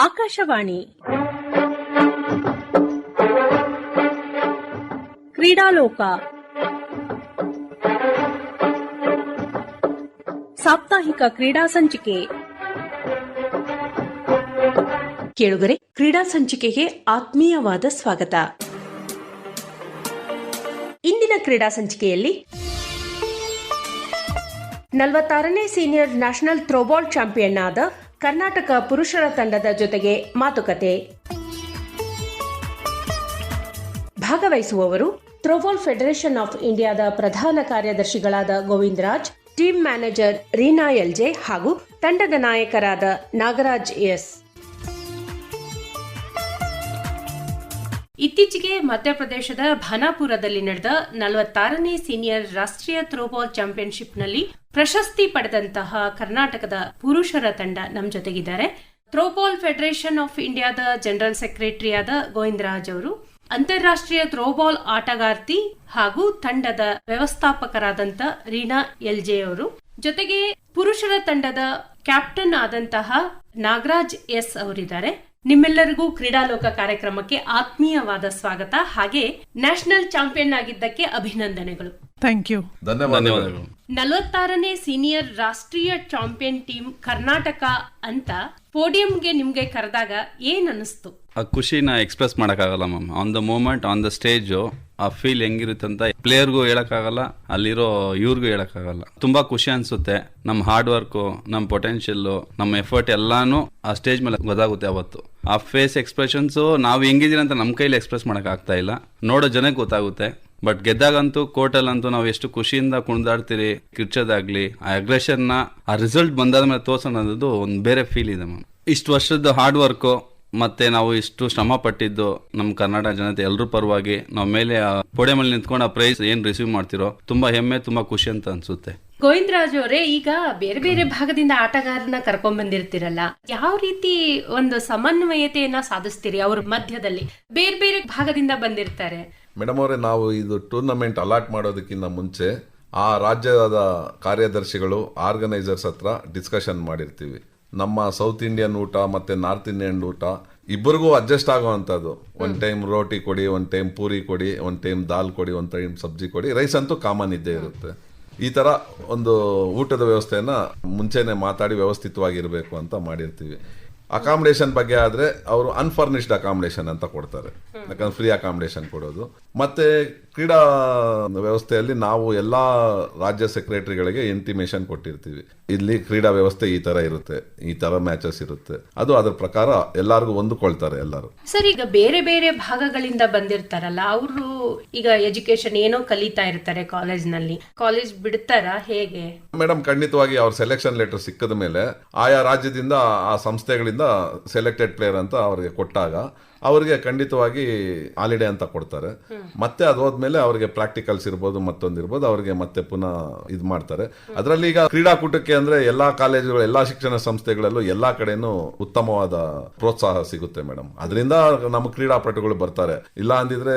ಆಕಾಶವಾಣಿ ಕ್ರೀಡಾಲೋಕ ಸಾಪ್ತಾಹಿಕ ಕ್ರೀಡಾ ಸಂಚಿಕೆ. ಕೇಳುಗರೆ, ಕ್ರೀಡಾ ಸಂಚಿಕೆಗೆ ಆತ್ಮೀಯವಾದ ಸ್ವಾಗತ. ಇಂದಿನ ಕ್ರೀಡಾ ಸಂಚಿಕೆಯಲ್ಲಿ 46ನೇ ಸೀನಿಯರ್ ನ್ಯಾಷನಲ್ ಥ್ರೋಬಾಲ್ ಚಾಂಪಿಯನ್ ಆದ ಕರ್ನಾಟಕ ಪುರುಷರ ತಂಡದ ಜೊತೆಗೆ ಮಾತುಕತೆ. ಭಾಗವಹಿಸುವವರು ಥ್ರೋಬಾಲ್ ಫೆಡರೇಷನ್ ಆಫ್ ಇಂಡಿಯಾದ ಪ್ರಧಾನ ಕಾರ್ಯದರ್ಶಿಗಳಾದ ಗೋವಿಂದರಾಜ್, ಟೀಮ್ ಮ್ಯಾನೇಜರ್ ರೀನಾ ಎಲ್ಜೆ ಹಾಗೂ ತಂಡದ ನಾಯಕರಾದ ನಾಗರಾಜ್ ಎಸ್. ಇತ್ತೀಚೆಗೆ ಮಧ್ಯಪ್ರದೇಶದ ಭಾನಾಪುರದಲ್ಲಿ ನಡೆದ 46ನೇ ಸೀನಿಯರ್ ರಾಷ್ಟ್ರೀಯ ಥ್ರೋಬಾಲ್ ಚಾಂಪಿಯನ್ಶಿಪ್ನಲ್ಲಿ ಪ್ರಶಸ್ತಿ ಪಡೆದಂತಹ ಕರ್ನಾಟಕದ ಪುರುಷರ ತಂಡ ನಮ್ಮ ಜೊತೆಗಿದ್ದಾರೆ. ಥ್ರೋಬಾಲ್ ಫೆಡರೇಷನ್ ಆಫ್ ಇಂಡಿಯಾದ ಜನರಲ್ ಸೆಕ್ರೆಟರಿ ಆದ ಗೋವಿಂದರಾಜ್ ಅವರು, ಅಂತಾರಾಷ್ಟ್ರೀಯ ಥ್ರೋಬಾಲ್ ಆಟಗಾರ್ತಿ ಹಾಗೂ ತಂಡದ ವ್ಯವಸ್ಥಾಪಕರಾದಂಥ ರೀನಾ ಎಲ್ಜೆ ಅವರು, ಜೊತೆಗೆ ಪುರುಷರ ತಂಡದ ಕ್ಯಾಪ್ಟನ್ ಆದಂತಹ ನಾಗರಾಜ್ ಎಸ್ ಅವರಿದ್ದಾರೆ. ನಿಮ್ಮೆಲ್ಲರಿಗೂ ಕ್ರೀಡಾಲೋಕ ಕಾರ್ಯಕ್ರಮಕ್ಕೆ ಆತ್ಮೀಯವಾದ ಸ್ವಾಗತ. ಹಾಗೆ ನ್ಯಾಷನಲ್ ಚಾಂಪಿಯನ್ ಆಗಿದ್ದಕ್ಕೆ ಅಭಿನಂದನೆಗಳು. Thank you. ಧನ್ಯವಾದಗಳು. 46ನೇ ಸೀನಿಯರ್ ರಾಷ್ಟ್ರೀಯ ಚಾಂಪಿಯನ್ ಟೀಮ್ ಕರ್ನಾಟಕ ಅಂತ ಪೋಡಿಯಂಗೆ ನಿಮ್ಗೆ ಕರೆದಾಗ ಏನ್ ಅನಿಸ್ತು? ಆ ಖುಷಿನ ಎಕ್ಸ್ಪ್ರೆಸ್ ಮಾಡಕ್ಕಾಗಲ್ಲ ma'am. On the moment, on the stage ಆ ಫೀಲ್ ಹೆಂಗಿರುತ್ತೆ ಅಂತ ಪ್ಲೇಯರ್ಗೂ ಹೇಳಕ್ಕಾಗಲ್ಲ, ಅಲ್ಲಿರೋ ಇವ್ರಿಗೂ ಹೇಳಕ್ಕಾಗಲ್ಲ. ತುಂಬಾ ಖುಷಿ ಅನ್ಸುತ್ತೆ. ನಮ್ಮ ಹಾರ್ಡ್ ವರ್ಕ್, ನಮ್ಮ ಪೊಟೆನ್ಶಿಯಲ್, ನಮ್ಮ ಎಫರ್ಟ್ ಎಲ್ಲಾನು ಆ ಸ್ಟೇಜ್ ಮೇಲೆ ಗೊತ್ತಾಗುತ್ತೆ. ಅವತ್ತು ಆ ಫೇಸ್ ಎಕ್ಸ್ಪ್ರೆಷನ್ಸ್ ನಾವು ಹೆಂಗಿದೀನಿ ಅಂತ ನಮ್ಮ ಕೈಲಿ ಎಕ್ಸ್ಪ್ರೆಸ್ ಮಾಡಕ್ ಆಗ್ತಾ ಇಲ್ಲ, ನೋಡೋ ಜನಕ್ಕೆ ಗೊತ್ತಾಗುತ್ತೆ. ಬಟ್ ಗೆದ್ದಾಗಂತೂ ಕೋರ್ಟಲ್ಲಂತೂ ನಾವು ಎಷ್ಟು ಖುಷಿಯಿಂದ ಕುಣಿದಾಡ್ತೀರಿ, ಕಿರ್ಚೋದಾಗ್ಲಿ, ಆ ಅಗ್ರೆಷನ್ ನ ಆ ರಿಸಲ್ಟ್ ಬಂದಾದ್ಮೇಲೆ ತೋರ್ಸೋದು ಒಂದು ಬೇರೆ ಫೀಲ್ ಇದೆ ಮ್ಯಾಮ್. ಇಷ್ಟು ವರ್ಷದ ಹಾರ್ಡ್ ವರ್ಕ್ ಮತ್ತೆ ನಾವು ಇಷ್ಟು ಶ್ರಮ ಪಟ್ಟಿದ್ದು ನಮ್ಮ ಕರ್ನಾಟಕ ಜನತೆ ಎಲ್ಲರೂ ಪರವಾಗಿ ನಾವು ಮೇಲೆ ಪೋಡಿಯಂ ಅಲ್ಲಿ ನಿಂತ್ಕೊಂಡು ಆ ಪ್ರೈಸ್ ಏನ್ ರಿಸೀವ್ ಮಾಡ್ತಿರೋ ತುಂಬಾ ಹೆಮ್ಮೆ, ತುಂಬಾ ಖುಷಿ ಅಂತ ಅನ್ಸುತ್ತೆ. ಗೋವಿಂದರಾಜ್ ಅವರೇ, ಈಗ ಬೇರೆ ಬೇರೆ ಭಾಗದಿಂದ ಆಟಗಾರನ ಕರ್ಕೊಂಡ್ ಬಂದಿರ್ತಿರಲ್ಲ, ಯಾವ ರೀತಿ ಒಂದು ಸಮನ್ವಯತೆಯನ್ನ ಸಾಧಿಸ್ತೀರಿ? ಅವ್ರ ಮಧ್ಯದಲ್ಲಿ ಬೇರೆ ಬೇರೆ ಭಾಗದಿಂದ ಬಂದಿರ್ತಾರೆ. ಮೇಡಮ್ ಅವರೇ, ನಾವು ಇದು ಟೂರ್ನಮೆಂಟ್ ಅಲಾಟ್ ಮಾಡೋದಕ್ಕಿಂತ ಮುಂಚೆ ಆ ರಾಜ್ಯದ ಕಾರ್ಯದರ್ಶಿಗಳು, ಆರ್ಗನೈಸರ್ಸ್ ಹತ್ರ ಡಿಸ್ಕಷನ್ ಮಾಡಿರ್ತೀವಿ. ನಮ್ಮ ಸೌತ್ ಇಂಡಿಯನ್ ಊಟ ಮತ್ತೆ ನಾರ್ತ್ ಇಂಡಿಯನ್ ಊಟ ಇಬ್ಬರಿಗೂ ಅಡ್ಜಸ್ಟ್ ಆಗುವಂಥದ್ದು. ಒಂದ್ ಟೈಮ್ ರೋಟಿ ಕೊಡಿ, ಒಂದ್ ಟೈಮ್ ಪೂರಿ ಕೊಡಿ, ಒಂದ್ ಟೈಮ್ ದಾಲ್ ಕೊಡಿ, ಒಂದ್ ಟೈಮ್ ಸಬ್ಜಿ ಕೊಡಿ, ರೈಸ್ ಅಂತೂ ಕಾಮನ್ ಇದ್ದೇ ಇರುತ್ತೆ. ಈ ತರ ಒಂದು ಊಟದ ವ್ಯವಸ್ಥೆಯನ್ನ ಮುಂಚೆನೆ ಮಾತಾಡಿ ವ್ಯವಸ್ಥಿತವಾಗಿರ್ಬೇಕು ಅಂತ ಮಾಡಿರ್ತೀವಿ. ಅಕಾಮಿಡೇಷನ್ ಬಗ್ಗೆ ಆದ್ರೆ ಅವರು ಅನ್ಫರ್ನಿಶ್ಡ್ ಅಕಾಮಿಡೇಷನ್ ಅಂತ ಕೊಡ್ತಾರೆ, ಯಾಕಂದ್ರೆ ಫ್ರೀ ಅಕಾಮಿಡೇಷನ್ ಕೊಡೋದು. ಮತ್ತೆ ಕ್ರೀಡಾ ವ್ಯವಸ್ಥೆಯಲ್ಲಿ ನಾವು ಎಲ್ಲಾ ರಾಜ್ಯ ಸೆಕ್ರೆಟರಿಗಳಿಗೆ ಇಂಟಿಮೇಷನ್ ಕೊಟ್ಟಿರ್ತೀವಿ, ಇಲ್ಲಿ ಕ್ರೀಡಾ ವ್ಯವಸ್ಥೆ ಈ ತರ ಇರುತ್ತೆ, ಈ ತರ ಮ್ಯಾಚಸ್ ಇರುತ್ತೆ, ಅದು ಅದ್ರ ಪ್ರಕಾರ ಎಲ್ಲಾರ್ಗು ಹೊಂದಿಕೊಳ್ತಾರೆ ಎಲ್ಲರೂ. ಸರ್, ಈಗ ಬೇರೆ ಬೇರೆ ಭಾಗಗಳಿಂದ ಬಂದಿರ್ತಾರಲ್ಲ, ಅವರು ಈಗ ಎಜುಕೇಶನ್ ಏನೋ ಕಲಿತಾ ಇರ್ತಾರೆ ಕಾಲೇಜ್ನಲ್ಲಿ, ಕಾಲೇಜ್ ಬಿಡ್ತಾರ ಹೇಗೆ? ಮೇಡಮ್, ಖಂಡಿತವಾಗಿ ಅವ್ರ ಸೆಲೆಕ್ಷನ್ ಲೆಟರ್ ಸಿಕ್ಕದ ಮೇಲೆ ಆಯಾ ರಾಜ್ಯದಿಂದ ಆ ಸಂಸ್ಥೆಗಳಿಂದ ಸೆಲೆಕ್ಟೆಡ್ ಪ್ಲೇಯರ್ ಅಂತ ಅವ್ರಿಗೆ ಕೊಟ್ಟಾಗ ಅವರಿಗೆ ಖಂಡಿತವಾಗಿ ಹಾಲಿಡೇ ಅಂತ ಕೊಡ್ತಾರೆ. ಮತ್ತೆ ಅದೋದ್ಮೇಲೆ ಅವರಿಗೆ ಪ್ರಾಕ್ಟಿಕಲ್ಸ್ ಇರ್ಬೋದು, ಮತ್ತೊಂದಿರ್ಬೋದು, ಅವರಿಗೆ ಮತ್ತೆ ಪುನಃ ಇದು ಮಾಡ್ತಾರೆ. ಅದರಲ್ಲಿ ಈಗ ಕ್ರೀಡಾಕೂಟಕ್ಕೆ ಅಂದ್ರೆ ಎಲ್ಲಾ ಕಾಲೇಜುಗಳು, ಎಲ್ಲಾ ಶಿಕ್ಷಣ ಸಂಸ್ಥೆಗಳಲ್ಲೂ ಎಲ್ಲಾ ಕಡೆನೂ ಉತ್ತಮವಾದ ಪ್ರೋತ್ಸಾಹ ಸಿಗುತ್ತೆ ಮೇಡಮ್. ಅದರಿಂದ ನಮ್ಮ ಕ್ರೀಡಾಪಟುಗಳು ಬರ್ತಾರೆ. ಇಲ್ಲ ಅಂದಿದ್ರೆ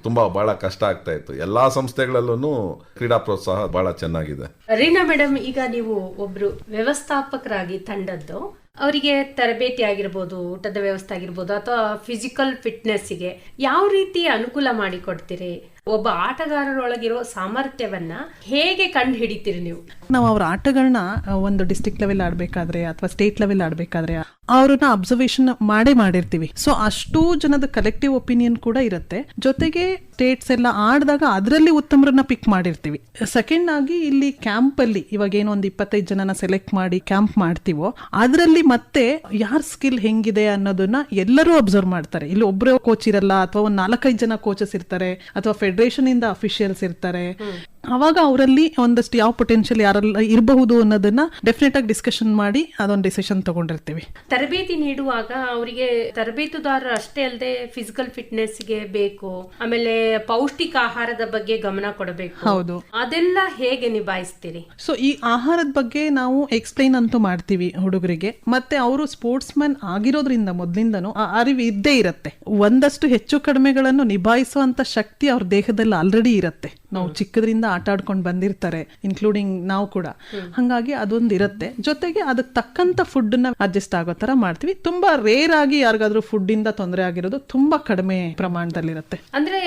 ತುಂಬಾ ಬಹಳ ಕಷ್ಟ ಆಗ್ತಾ ಇತ್ತು. ಎಲ್ಲಾ ಸಂಸ್ಥೆಗಳಲ್ಲೂ ಕ್ರೀಡಾ ಪ್ರೋತ್ಸಾಹ ಬಹಳ ಚೆನ್ನಾಗಿದೆ. ರೀನಾ ಮೇಡಮ್, ಈಗ ನೀವು ಒಬ್ರು ವ್ಯವಸ್ಥಾಪಕರಾಗಿ ತಂಡದ್ದು, ಅವರಿಗೆ ತರಬೇತಿ ಆಗಿರ್ಬೋದು, ಊಟದ ವ್ಯವಸ್ಥೆ ಆಗಿರ್ಬೋದು, ಅಥವಾ ಫಿಸಿಕಲ್ ಫಿಟ್ನೆಸ್ಗೆ ಯಾವ ರೀತಿ ಅನುಕೂಲ ಮಾಡಿಕೊಡ್ತೀರಿ? ಒಬ್ಬ ಆಟಗಾರರೊಳಗಿರೋ ಸಾಮರ್ಥ್ಯವನ್ನ ಹೇಗೆ ಕಂಡು ಹಿಡಿತೀರಿ ನೀವು? ನಾವು ಅವ್ರ ಆಟಗಳನ್ನ ಒಂದು ಡಿಸ್ಟ್ರಿಕ್ಟ್ ಲೆವೆಲ್ ಆಡ್ಬೇಕಾದ್ರೆ ಅಥವಾ ಸ್ಟೇಟ್ ಲೆವೆಲ್ ಆಡ್ಬೇಕಾದ್ರೆ ಅವ್ರನ್ನ ಅಬ್ಸರ್ವೇಷನ್ ಮಾಡಿರ್ತೀವಿ. ಸೊ ಅಷ್ಟೂ ಜನದ ಕಲೆಕ್ಟಿವ್ ಒಪಿನಿಯನ್ ಕೂಡ ಇರುತ್ತೆ. ಜೊತೆಗೆ ಸ್ಟೇಟ್ಸ್ ಎಲ್ಲ ಆಡಿದಾಗ ಅದರಲ್ಲಿ ಉತ್ತಮರನ್ನ ಪಿಕ್ ಮಾಡಿರ್ತೀವಿ. ಸೆಕೆಂಡ್ ಆಗಿ ಇಲ್ಲಿ ಕ್ಯಾಂಪ್ ಅಲ್ಲಿ ಇವಾಗ ಏನೋ ಒಂದು 25 ಜನನ ಸೆಲೆಕ್ಟ್ ಮಾಡಿ ಕ್ಯಾಂಪ್ ಮಾಡ್ತೀವೋ ಅದರಲ್ಲಿ ಮತ್ತೆ ಯಾರ್ ಸ್ಕಿಲ್ ಹೆಂಗಿದೆ ಅನ್ನೋದನ್ನ ಎಲ್ಲರೂ ಅಬ್ಸರ್ವ್ ಮಾಡ್ತಾರೆ. ಇಲ್ಲಿ ಒಬ್ಬರೇ ಕೋಚ್ ಇರಲ್ಲ, ಅಥವಾ ಒಂದು 4-5 ಜನ ಕೋಚಸ್ ಇರ್ತಾರೆ, ಅಥವಾ ಫೆಡರೇಷನ್ ಇಂದ ಅಫಿಷಿಯಲ್ಸ್ ಇರ್ತಾರೆ. ಅವಾಗ ಅವರಲ್ಲಿ ಒಂದಷ್ಟು ಯಾವ ಪೊಟೆನ್ಶಿಯಲ್ ಯಾರೆಲ್ಲ ಇರಬಹುದು ಅನ್ನೋದನ್ನ ಡೆಫಿನೆಟ್ ಆಗಿ ಡಿಸ್ಕಷನ್ ಮಾಡಿ ಅದೊಂದು ಡಿಸಿಷನ್ ತಗೊಂಡಿರ್ತೀವಿ. ತರಬೇತಿ ನೀಡುವಾಗ ಅವರಿಗೆ ತರಬೇತುದಾರರು ಅಷ್ಟೇ ಅಲ್ಲದೆ ಫಿಸಿಕಲ್ ಫಿಟ್ನೆಸ್ಗೆ ಬೇಕು, ಆಮೇಲೆ ಪೌಷ್ಟಿಕ ಆಹಾರದ ಬಗ್ಗೆ ಗಮನ ಕೊಡಬೇಕು. ಹೌದು, ಅದೆಲ್ಲ ಹೇಗೆ ನಿಭಾಯಿಸ್ತೀರಿ? ಸೊ ಈ ಆಹಾರದ ಬಗ್ಗೆ ನಾವು ಎಕ್ಸ್ಪ್ಲೈನ್ ಅಂತೂ ಮಾಡ್ತೀವಿ ಹುಡುಗರಿಗೆ. ಮತ್ತೆ ಅವರು ಸ್ಪೋರ್ಟ್ಸ್ ಮ್ಯಾನ್ ಆಗಿರೋದ್ರಿಂದ ಮೊದಲಿಂದನೂ ಆ ಅರಿವು ಇದ್ದೇ ಇರುತ್ತೆ. ಒಂದಷ್ಟು ಹೆಚ್ಚು ಕಡಿಮೆಗಳನ್ನು ನಿಭಾಯಿಸುವಂತ ಶಕ್ತಿ ಅವ್ರ ದೇಹದಲ್ಲಿ ಆಲ್ರೆಡಿ ಇರುತ್ತೆ. ನಾವು ಚಿಕ್ಕದ್ರಿಂದ ಆಟ ಆಡ್ಕೊಂಡು ಬಂದಿರ್ತಾರೆ, ಇನ್ಕ್ಲೂಡಿಂಗ್ ನಾವು ಕೂಡ. ಹಂಗಾಗಿ ಅದೊಂದು ಇರುತ್ತೆ. ಜೊತೆಗೆ ಅದಕ್ಕೆ ತಕ್ಕಂತ ಫುಡ್ ನ ಅಡ್ಜಸ್ಟ್ ಆಗೋ ತರ ಮಾಡ್ತೀವಿ. ತುಂಬಾ ರೇರ್ ಆಗಿ ಯಾರಿಗಾದ್ರೂ ಫುಡ್ ಇಂದ ತೊಂದರೆ ಆಗಿರೋದು ತುಂಬಾ ಕಡಿಮೆ ಪ್ರಮಾಣದಲ್ಲಿರುತ್ತೆ. ಅಂದ್ರೆ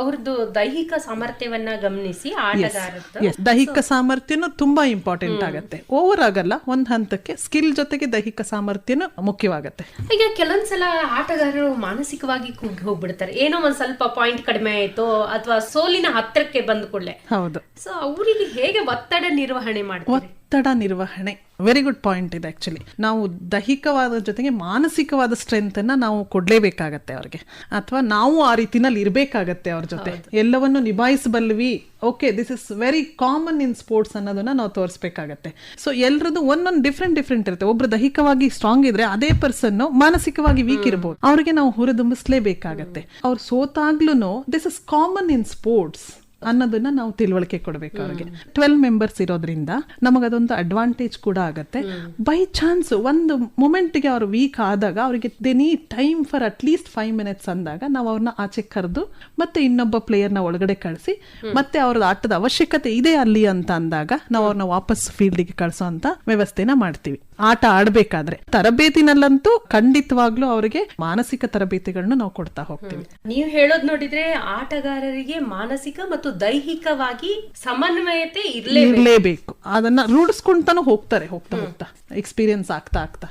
ಅವ್ರದ್ದು ದೈಹಿಕ ಸಾಮರ್ಥ್ಯವನ್ನ ಗಮನಿಸಿ ಆಟಗಾರದ್ದು ದೈಹಿಕ ಸಾಮರ್ಥ್ಯನೂ ತುಂಬಾ ಇಂಪಾರ್ಟೆಂಟ್ ಆಗತ್ತೆ. ಓವರ್ ಆಗಲ್ಲ, ಒಂದ್ ಹಂತಕ್ಕೆ ಸ್ಕಿಲ್ ಜೊತೆಗೆ ದೈಹಿಕ ಸಾಮರ್ಥ್ಯನೂ ಮುಖ್ಯವಾಗತ್ತೆ. ಈಗ ಕೆಲವೊಂದ್ಸಲ ಆಟಗಾರರು ಮಾನಸಿಕವಾಗಿ ಕುಗ್ಗಿ ಹೋಗ್ಬಿಡ್ತಾರೆ. ಏನೋ ಒಂದ್ ಸ್ವಲ್ಪ ಪಾಯಿಂಟ್ ಕಡಿಮೆ ಆಯ್ತು ಅಥವಾ ಸೋಲಿನ ಹತ್ರಕ್ಕೆ ಬಂದ ಕೂಡಲೇ. ಹೌದು. ಸೊ ಅವರಿಗೆ ಹೇಗೆ ಒತ್ತಡ ನಿರ್ವಹಣೆ ಮಾಡ್ತಾರೆ? ಒತ್ತಡ ನಿರ್ವಹಣೆ ವೆರಿ ಗುಡ್ ಪಾಯಿಂಟ್ ಇದೆ. ಆಕ್ಚುಲಿ ನಾವು ದೈಹಿಕವಾದ ಜೊತೆಗೆ ಮಾನಸಿಕವಾದ ಸ್ಟ್ರೆಂತ್ ಅನ್ನ ನಾವು ಕೊಡ್ಲೇಬೇಕಾಗತ್ತೆ ಅವ್ರಿಗೆ, ಅಥವಾ ನಾವು ಆ ರೀತಿನಲ್ಲಿ ಇರ್ಬೇಕಾಗತ್ತೆ ಅವ್ರ ಜೊತೆ. ಎಲ್ಲವನ್ನು ನಿಭಾಯಿಸಬಲ್ವಿ, okay this is very common in sports ಅನ್ನೋದನ್ನ ನಾವು ತೋರಿಸ್ಬೇಕಾಗತ್ತೆ. ಸೊ ಎಲ್ರದ್ದು ಒಂದೊಂದು ಡಿಫ್ರೆಂಟ್ ಇರುತ್ತೆ. ಒಬ್ರು ದೈಹಿಕವಾಗಿ ಸ್ಟ್ರಾಂಗ್ ಇದ್ರೆ ಅದೇ ಪರ್ಸನ್ ಮಾನಸಿಕವಾಗಿ ವೀಕ್ ಇರ್ಬೋದು. ಅವ್ರಿಗೆ ನಾವು ಹುರಿದುಂಬಿಸ್ಲೇಬೇಕಾಗತ್ತೆ. ಅವ್ರು ಸೋತಾಗ್ಲೂ this is common in sports ಅನ್ನೋದನ್ನ ನಾವು ತಿಳುವಳಿಕೆ ಕೊಡ್ಬೇಕು ಅವ್ರಿಗೆ. 12 ಮೆಂಬರ್ಸ್ ಇರೋದ್ರಿಂದ ನಮಗದೊಂದು ಅಡ್ವಾಂಟೇಜ್ ಕೂಡ ಆಗತ್ತೆ. ಬೈ ಚಾನ್ಸ್ ಒಂದು ಮೊಮೆಂಟ್ಗೆ ಅವ್ರು ವೀಕ್ ಆದಾಗ ಅವ್ರಿಗೆ they need time for at least 5 minutes ಅಂದಾಗ ನಾವು ಅವ್ರನ್ನ ಆಚೆ ಕರೆದು ಮತ್ತೆ ಇನ್ನೊಬ್ಬ ಪ್ಲೇಯರ್ನ ಒಳಗಡೆ ಕಳಿಸಿ ಮತ್ತೆ ಅವ್ರದ್ದು ಆಟದ ಅವಶ್ಯಕತೆ ಇದೆ ಅಲ್ಲಿ ಅಂತ ಅಂದಾಗ ನಾವು ಅವ್ರನ್ನ ವಾಪಸ್ ಫೀಲ್ಡಿಗೆ ಕಳಿಸೋ ಅಂತ ವ್ಯವಸ್ಥೆನ ಮಾಡ್ತೀವಿ. ಆಟ ಆಡ್ಬೇಕಾದ್ರೆ ತರಬೇತಿನಲ್ಲಂತೂ ಖಂಡಿತವಾಗ್ಲೂ ಅವರಿಗೆ ಮಾನಸಿಕ ತರಬೇತಿಗಳನ್ನ ನಾವು ಕೊಡ್ತಾ ಹೋಗ್ತೀವಿ. ನೀವು ಹೇಳೋದ್ ನೋಡಿದ್ರೆ ಆಟಗಾರರಿಗೆ ಮಾನಸಿಕ ಮತ್ತು ದೈಹಿಕವಾಗಿ ಸಮನ್ವಯತೆ ಇರ್ಲೇಬೇಕು. ಅದನ್ನ ರೂಢಿಸ್ಕೊಂತಾನು ಹೋಗ್ತಾರೆ ಹೋಗ್ತಾ ಎಕ್ಸ್ಪೀರಿಯನ್ಸ್ ಆಗ್ತಾ.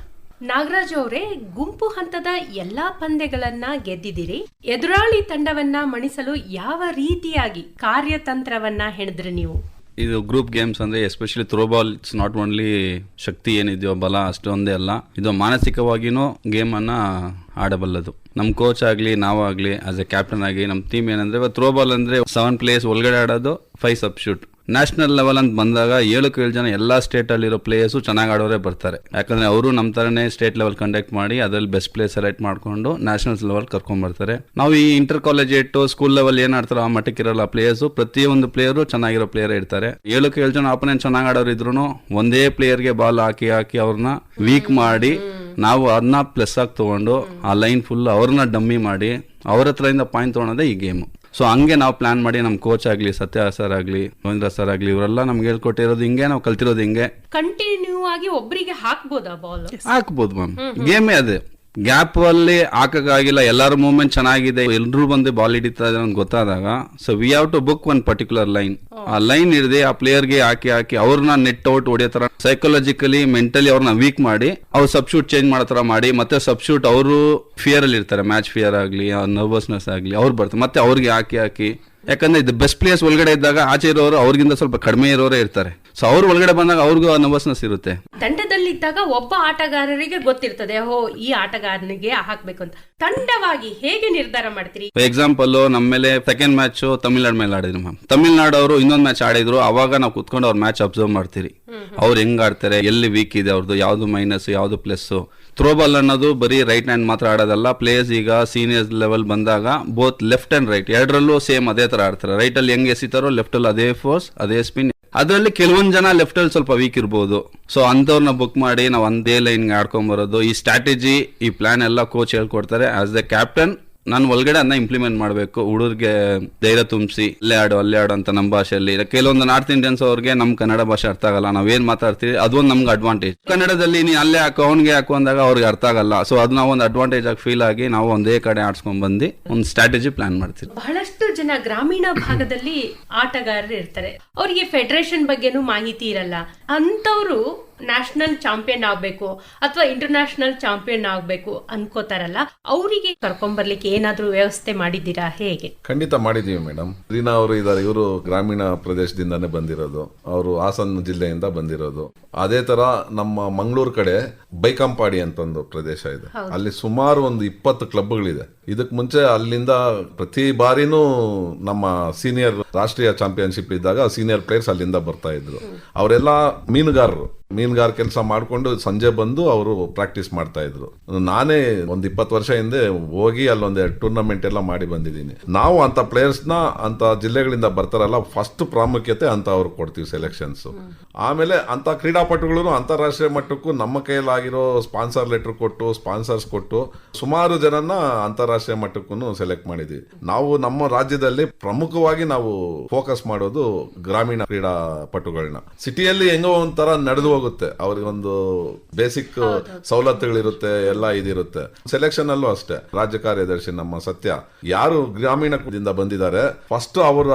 ನಾಗರಾಜ್ ಅವರೇ, ಗುಂಪು ಹಂತದ ಎಲ್ಲಾ ಪಂದ್ಯಗಳನ್ನ ಗೆದ್ದಿದ್ದೀರಿ. ಎದುರಾಳಿ ತಂಡವನ್ನ ಮಣಿಸಲು ಯಾವ ರೀತಿಯಾಗಿ ಕಾರ್ಯತಂತ್ರವನ್ನ ಹೆಣೆದ್ರಿ ನೀವು? ಇದು ಗ್ರೂಪ್ ಗೇಮ್ಸ್ ಅಂದ್ರೆ especially throwball, it's not only ಶಕ್ತಿ ಏನಿದೆಯೋ ಬಲ ಅಷ್ಟೊಂದೇ ಅಲ್ಲ, ಇದು ಮಾನಸಿಕವಾಗಿನೂ ಗೇಮ್ ಅನ್ನ ಆಡಬಲ್ಲದು. ನಮ್ ಕೋಚ್ ಆಗ್ಲಿ ನಾವಾಗ್ಲಿ ಆಸ್ ಎ ಕ್ಯಾಪ್ಟನ್ ಆಗಿ ನಮ್ ಟೀಮ್ ಏನಂದ್ರೆ ಥ್ರೋಬಾಲ್ ಅಂದ್ರೆ 7 players ಒಳಗಡೆ ಆಡೋದು, 5 ಸಬ್ಸ್ಟಿಟ್ಯೂಟ್. ನ್ಯಾಷನಲ್ ಲೆವೆಲ್ ಅಂತ ಬಂದಾಗ 7 ಜನ ಎಲ್ಲಾ ಸ್ಟೇಟ್ ಅಲ್ಲಿರೋ ಪ್ಲೇಯರ್ಸ್ ಚೆನ್ನಾಗಿ ಆಡೋರೇ ಬರ್ತಾರೆ. ಯಾಕಂದ್ರೆ ಅವರು ನಮ್ ತರನೇ ಸ್ಟೇಟ್ ಲೆವೆಲ್ ಕಂಡಕ್ಟ್ ಮಾಡಿ ಅದ್ರಲ್ಲಿ ಬೆಸ್ಟ್ ಪ್ಲೇಯರ್ ಸೆಲೆಕ್ಟ್ ಮಾಡ್ಕೊಂಡು ನ್ಯಾಷನಲ್ ಲೆವೆಲ್ ಕರ್ಕೊಂಡ್ ಬರ್ತಾರೆ. ನಾವು ಈ ಇಂಟರ್ ಕಾಲೇಜ್ ಸ್ಕೂಲ್ ಲೆವೆಲ್ ಏನ್ ಆಡ್ತಾರೋ ಆ ಮಟ್ಟಕ್ಕೆ ಇರಲ್ಲ ಪ್ಲೇಯರ್ಸ್. ಪ್ರತಿಯೊಂದು ಪ್ಲೇಯರು ಚೆನ್ನಾಗಿರೋ ಪ್ಲೇಯರ್ ಇರ್ತಾರೆ. 7 ಜನ ಆಪೋನೆಂಟ್ ಚೆನ್ನಾಗಿ ಆಡೋರು ಇದ್ರು ಒಂದೇ ಪ್ಲೇಯರ್ಗೆ ಬಾಲ್ ಹಾಕಿ ಅವ್ರನ್ನ ವೀಕ್ ಮಾಡಿ ನಾವು ಅದನ್ನ ಪ್ಲಸ್ ಆಗಿ ತಗೊಂಡು ಆ ಲೈನ್ ಫುಲ್ ಅವ್ರನ್ನ ಡಮ್ಮಿ ಮಾಡಿ ಅವ್ರ ಹತ್ರದಿಂದ ಪಾಯಿಂಟ್ ತಗೊಳೋದೇ ಈ ಗೇಮ್. ಸೊ ಹಂಗೆ ನಾವು ಪ್ಲಾನ್ ಮಾಡಿ ನಮ್ ಕೋಚ್ ಆಗ್ಲಿ, ಸತ್ಯ ಸರ್ ಆಗ್ಲಿ, ರವೀಂದ್ರ ಸರ್ ಆಗ್ಲಿ, ಇವರೆಲ್ಲ ನಮ್ಗೆ ಹೇಳ್ಕೊಟ್ಟಿರೋದು ಹಿಂಗೆ, ನಾವು ಕಲ್ತಿರೋದು ಹಿಂಗೆ. ಕಂಟಿನ್ಯೂ ಆಗಿ ಒಬ್ಬರಿಗೆ ಹಾಕ್ಬೋದಾ ಬಾಲ್? ಹಾಕ್ಬೋದು ಮ್ಯಾಮ್, ಗೇಮೇ ಅದೇ. ಗ್ಯಾಪ್ ಅಲ್ಲಿ ಹಾಕಕ್ಕಾಗಿಲ್ಲ, ಎಲ್ಲಾರ ಮೂವ್ಮೆಂಟ್ ಚೆನ್ನಾಗಿದೆ, ಎಲ್ರು ಬಂದು ಬಾಲ್ ಹಿಡಿತಾ ಇದ್ದಾರೆ ಅಂತ ಗೊತ್ತಾದಾಗ so we have to book one particular line. ಆ ಲೈನ್ ಹಿಡಿದು ಆ ಪ್ಲೇಯರ್ಗೆ ಹಾಕಿ ಅವ್ರನ್ನ ನೆಟ್ ಔಟ್ ಹೊಡಿಯೋ ತರ ಸೈಕಾಲಜಿಕಲಿ ಮೆಂಟಲಿ ಅವ್ರನ್ನ ವೀಕ್ ಮಾಡಿ ಅವ್ರು ಸಬ್ಸ್ಟಿಟ್ಯೂಟ್ ಚೇಂಜ್ ಮಾಡೋ ತರ ಮಾಡಿ ಮತ್ತೆ ಸಬ್ಸ್ಟಿಟ್ಯೂಟ್ ಅವರು ಫಿಯರ್ ಅಲ್ಲಿ ಇರ್ತಾರೆ, ಮ್ಯಾಚ್ ಫಿಯರ್ ಆಗ್ಲಿ ನರ್ವಸ್ನೆಸ್ ಆಗ್ಲಿ ಅವ್ರು ಬರ್ತಾರೆ, ಮತ್ತೆ ಅವ್ರಿಗೆ ಹಾಕಿ ಯಾಕಂದ್ರೆ ಇದು ಬೆಸ್ಟ್ ಪ್ಲೇಯರ್ಸ್ ಒಳಗಡೆ ಇದ್ದಾಗ ಆಚೆ ಇರೋರು ಅವ್ರಿಗಿಂತ ಸ್ವಲ್ಪ ಕಡಿಮೆ ಇರೋರೇ ಇರ್ತಾರೆ. ಸೊ ಅವ್ರು ಒಳಗಡೆ ಬಂದಾಗ ಅವ್ರಿಗೂ ನರ್ವಸ್ನೆಸ್ ಇರುತ್ತೆ. ತಂಡದಲ್ಲಿದ್ದಾಗ ಒಬ್ಬ ಆಟಗಾರರಿಗೆ ಗೊತ್ತಿರ್ತದೆ ಈ ಆಟಗಾರನಿಗೆ ಹಾಕ್ಬೇಕು ಅಂತ. ತಂಡವಾಗಿ ಹೇಗೆ ನಿರ್ಧಾರ ಮಾಡ್ತೀರಿ? ಫಾರ್ ಎಕ್ಸಾಂಪಲ್ ನಮ್ಮ ಮೇಲೆ ಸೆಕೆಂಡ್ ಮ್ಯಾಚ್ ತಮಿಳ್ನಾಡು ಮೇಲೆ ಆಡಿದ್ರು ಮ್ಯಾಮ್. ತಮಿಳ್ನಾಡು ಅವರು ಇನ್ನೊಂದು ಮ್ಯಾಚ್ ಆಡಿದ್ರು, ಅವಾಗ ನಾವು ಕುತ್ಕೊಂಡು ಅವ್ರ ಮ್ಯಾಚ್ ಅಬ್ಸರ್ವ್ ಮಾಡ್ತೀರಿ. ಅವ್ರು ಹೆಂಗ್ ಆಡ್ತಾರೆ, ಎಲ್ಲಿ ವೀಕ್ ಇದೆ ಅವ್ರದ್ದು, ಯಾವ್ದು ಮೈನಸ್ ಯಾವ್ದು ಪ್ಲಸ್. ಥ್ರೋಬಾಲ್ ಅನ್ನೋದು ಬರೀ ರೈಟ್ ಹ್ಯಾಂಡ್ ಮಾತ್ರ ಆಡೋದಲ್ಲ. ಪ್ಲೇಯರ್ಸ್ ಈಗ ಸೀನಿಯರ್ಸ್ ಲೆವೆಲ್ ಬಂದಾಗ ಬೋತ್ ಲೆಫ್ಟ್ ಅಂಡ್ ರೈಟ್ ಎರಡರಲ್ಲೂ ಸೇಮ್ ಅದೇ ತರ ಆಡ್ತಾರೆ. ರೈಟ್ ಅಲ್ಲಿ ಹೆಂಗ್ ಎಸಿತಾರೋ ಲೆಫ್ಟ್ ಅಲ್ಲಿ ಅದೇ ಫೋರ್ಸ್ ಅದೇ ಸ್ಪಿನ್. ಅದರಲ್ಲಿ ಕೆಲವೊಂದ್ ಜನ ಲೆಫ್ಟ್ ಅಲ್ಲಿ ಸ್ವಲ್ಪ ವೀಕ್ ಇರ್ಬೋದು. ಸೊ ಅಂತವ್ರನ್ನ ಬುಕ್ ಮಾಡಿ ನಾವು ಒಂದೇ ಲೈನ್ ಆಡ್ಕೊಂಡ್ ಬರೋದು. ಈ ಸ್ಟ್ರಾಟಜಿ, ಈ ಪ್ಲಾನ್ ಎಲ್ಲ ಕೋಚ್ ಹೇಳ್ಕೊಡ್ತಾರೆ. ಆಸ್ ದ ಕ್ಯಾಪ್ಟನ್ ನಾನು ಒಳಗಡೆ ಅದನ್ನ ಇಂಪ್ಲಿಮೆಂಟ್ ಮಾಡಬೇಕು. ಹುಡುಗರಿಗೆ ಧೈರ್ಯ ತುಂಬಿಸಿ ಅಲ್ಲೇ ಆಡು ಅಂತ ನಮ್ಮ ಭಾಷೆಯಲ್ಲಿ. ಕೆಲವೊಂದು ನಾರ್ತ್ ಇಂಡಿಯನ್ಸ್ ಅವ್ರಿಗೆ ನಮ್ ಕನ್ನಡ ಭಾಷೆ ಅರ್ಥ ಆಗಲ್ಲ, ನಾವೇನ್ ಮಾತಾಡ್ತೀವಿ ಅದೊಂದು ನಮ್ಗೆ ಅಡ್ವಾಂಟೇಜ್. ಕನ್ನಡದಲ್ಲಿ ನೀ ಅಲ್ಲೇ ಹಾಕು ಅವ್ನಿಗೆ ಹಾಕು ಅಂದಾಗ ಅವ್ರಿಗೆ ಅರ್ಥ ಆಗಲ್ಲ. ಸೊ ಅದು ನಾವು ಒಂದು ಅಡ್ವಾಂಟೇಜ್ ಆಗಿ ಫೀಲ್ ಆಗಿ ನಾವು ಒಂದೇ ಕಡೆ ಆಡ್ಸ್ಕೊಂಡ್ ಬಂದು ಒಂದು ಸ್ಟ್ರಾಟಜಿ ಪ್ಲಾನ್ ಮಾಡ್ತೀವಿ. ಬಹಳಷ್ಟು ಜನ ಗ್ರಾಮೀಣ ಭಾಗದಲ್ಲಿ ಆಟಗಾರರು ಇರ್ತಾರೆ, ಅವರಿಗೆ ಫೆಡರೇಷನ್ ಬಗ್ಗೆನೂ ಮಾಹಿತಿ ಇರಲ್ಲ. ಅಂತವ್ರು ನ್ಯಾಷನಲ್ ಚಾಂಪಿಯನ್ ಆಗ್ಬೇಕು ಅಥವಾ ಇಂಟರ್ನ್ಯಾಷನಲ್ ಚಾಂಪಿಯನ್ ಆಗ್ಬೇಕು ಅನ್ಕೋತಾರಲ್ಲ, ಅವರಿಗೆ ಕರ್ಕೊಂಡ್ಬರ್ಲಿಕ್ಕೆ ಏನಾದ್ರೂ ವ್ಯವಸ್ಥೆ ಮಾಡಿದ್ದೀರಾ? ಹೇಗೆ? ಖಂಡಿತ ಮಾಡಿದೀವಿ ಮೇಡಮ್. ರೀನಾ ಅವರು ಇದ್ದಾರೆ, ಇವರು ಗ್ರಾಮೀಣ ಪ್ರದೇಶದಿಂದಾನೇ ಬಂದಿರೋದು, ಅವರು ಹಾಸನ ಜಿಲ್ಲೆಯಿಂದ ಬಂದಿರೋದು. ಅದೇ ತರ ನಮ್ಮ ಮಂಗಳೂರು ಕಡೆ ಬೈಕಂಪಾಡಿ ಅಂತ ಒಂದು ಪ್ರದೇಶ ಇದೆ, ಅಲ್ಲಿ ಸುಮಾರು ಒಂದು 20 ಕ್ಲಬ್ಗಳಿದೆ. ಇದಕ್ ಮುಂಚೆ ಅಲ್ಲಿಂದ ಪ್ರತಿ ಬಾರಿನೂ ನಮ್ಮ ಸೀನಿಯರ್ ರಾಷ್ಟ್ರೀಯ ಚಾಂಪಿಯನ್ಶಿಪ್ ಇದ್ದಾಗ ಸೀನಿಯರ್ ಪ್ಲೇಯರ್ಸ್ ಅಲ್ಲಿಂದ ಬರ್ತಾ ಇದ್ರು. ಅವರೆಲ್ಲ ಮೀನುಗಾರ ಕೆಲಸ ಮಾಡ್ಕೊಂಡು ಸಂಜೆ ಬಂದು ಅವರು ಪ್ರಾಕ್ಟೀಸ್ ಮಾಡ್ತಾ ಇದ್ರು. ನಾನೇ ಒಂದು 20 ವರ್ಷ ಹಿಂದೆ ಹೋಗಿ ಅಲ್ಲೊಂದು ಟೂರ್ನಮೆಂಟ್ ಎಲ್ಲ ಮಾಡಿ ಬಂದಿದ್ದೀನಿ. ನಾವು ಅಂತ ಪ್ಲೇಯರ್ಸ್ ನ ಅಂತ ಜಿಲ್ಲೆಗಳಿಂದ ಬರ್ತಾರಲ್ಲ, ಫಸ್ಟ್ ಪ್ರಾಮುಖ್ಯತೆ ಅಂತ ಅವ್ರು ಕೊಡ್ತೀವಿ ಸೆಲೆಕ್ಷನ್ಸ್. ಆಮೇಲೆ ಅಂತ ಕ್ರೀಡಾಪಟುಗಳು ಅಂತಾರಾಷ್ಟ್ರೀಯ ಮಟ್ಟಕ್ಕೂ ನಮ್ಮ ಕೈಯಲ್ಲಾಗಿರೋ ಸ್ಪಾನ್ಸರ್ ಲೆಟರ್ ಕೊಟ್ಟು ಸ್ಪಾನ್ಸರ್ಸ್ ಕೊಟ್ಟು ಸುಮಾರು ಜನನ ಅಂತಾರಾಷ್ಟ್ರೀಯ ಅಂತಾರಾಷ್ಟ್ರೀಯ ಮಟ್ಟಕ್ಕೂ ಸೆಲೆಕ್ಟ್ ಮಾಡಿದೀವಿ. ನಾವು ನಮ್ಮ ರಾಜ್ಯದಲ್ಲಿ ಪ್ರಮುಖವಾಗಿ ನಾವು ಫೋಕಸ್ ಮಾಡೋದು ಗ್ರಾಮೀಣ ಕ್ರೀಡಾಪಟುಗಳನ್ನ. ಸಿಟಿಯಲ್ಲಿ ಹೆಂಗೋ ಒಂಥರ ನಡೆದು ಹೋಗುತ್ತೆ, ಅವ್ರಿಗೊಂದು ಬೇಸಿಕ್ ಸವಲತ್ತುಗಳಿರುತ್ತೆ, ಎಲ್ಲ ಇದಿರುತ್ತೆ. ಸೆಲೆಕ್ಷನ್ ಅಲ್ಲೂ ಅಷ್ಟೇ, ರಾಜ್ಯ ಕಾರ್ಯದರ್ಶಿ ನಮ್ಮ ಸತ್ಯ ಯಾರು ಗ್ರಾಮೀಣದಿಂದ ಬಂದಿದ್ದಾರೆ ಫಸ್ಟ್ ಅವರ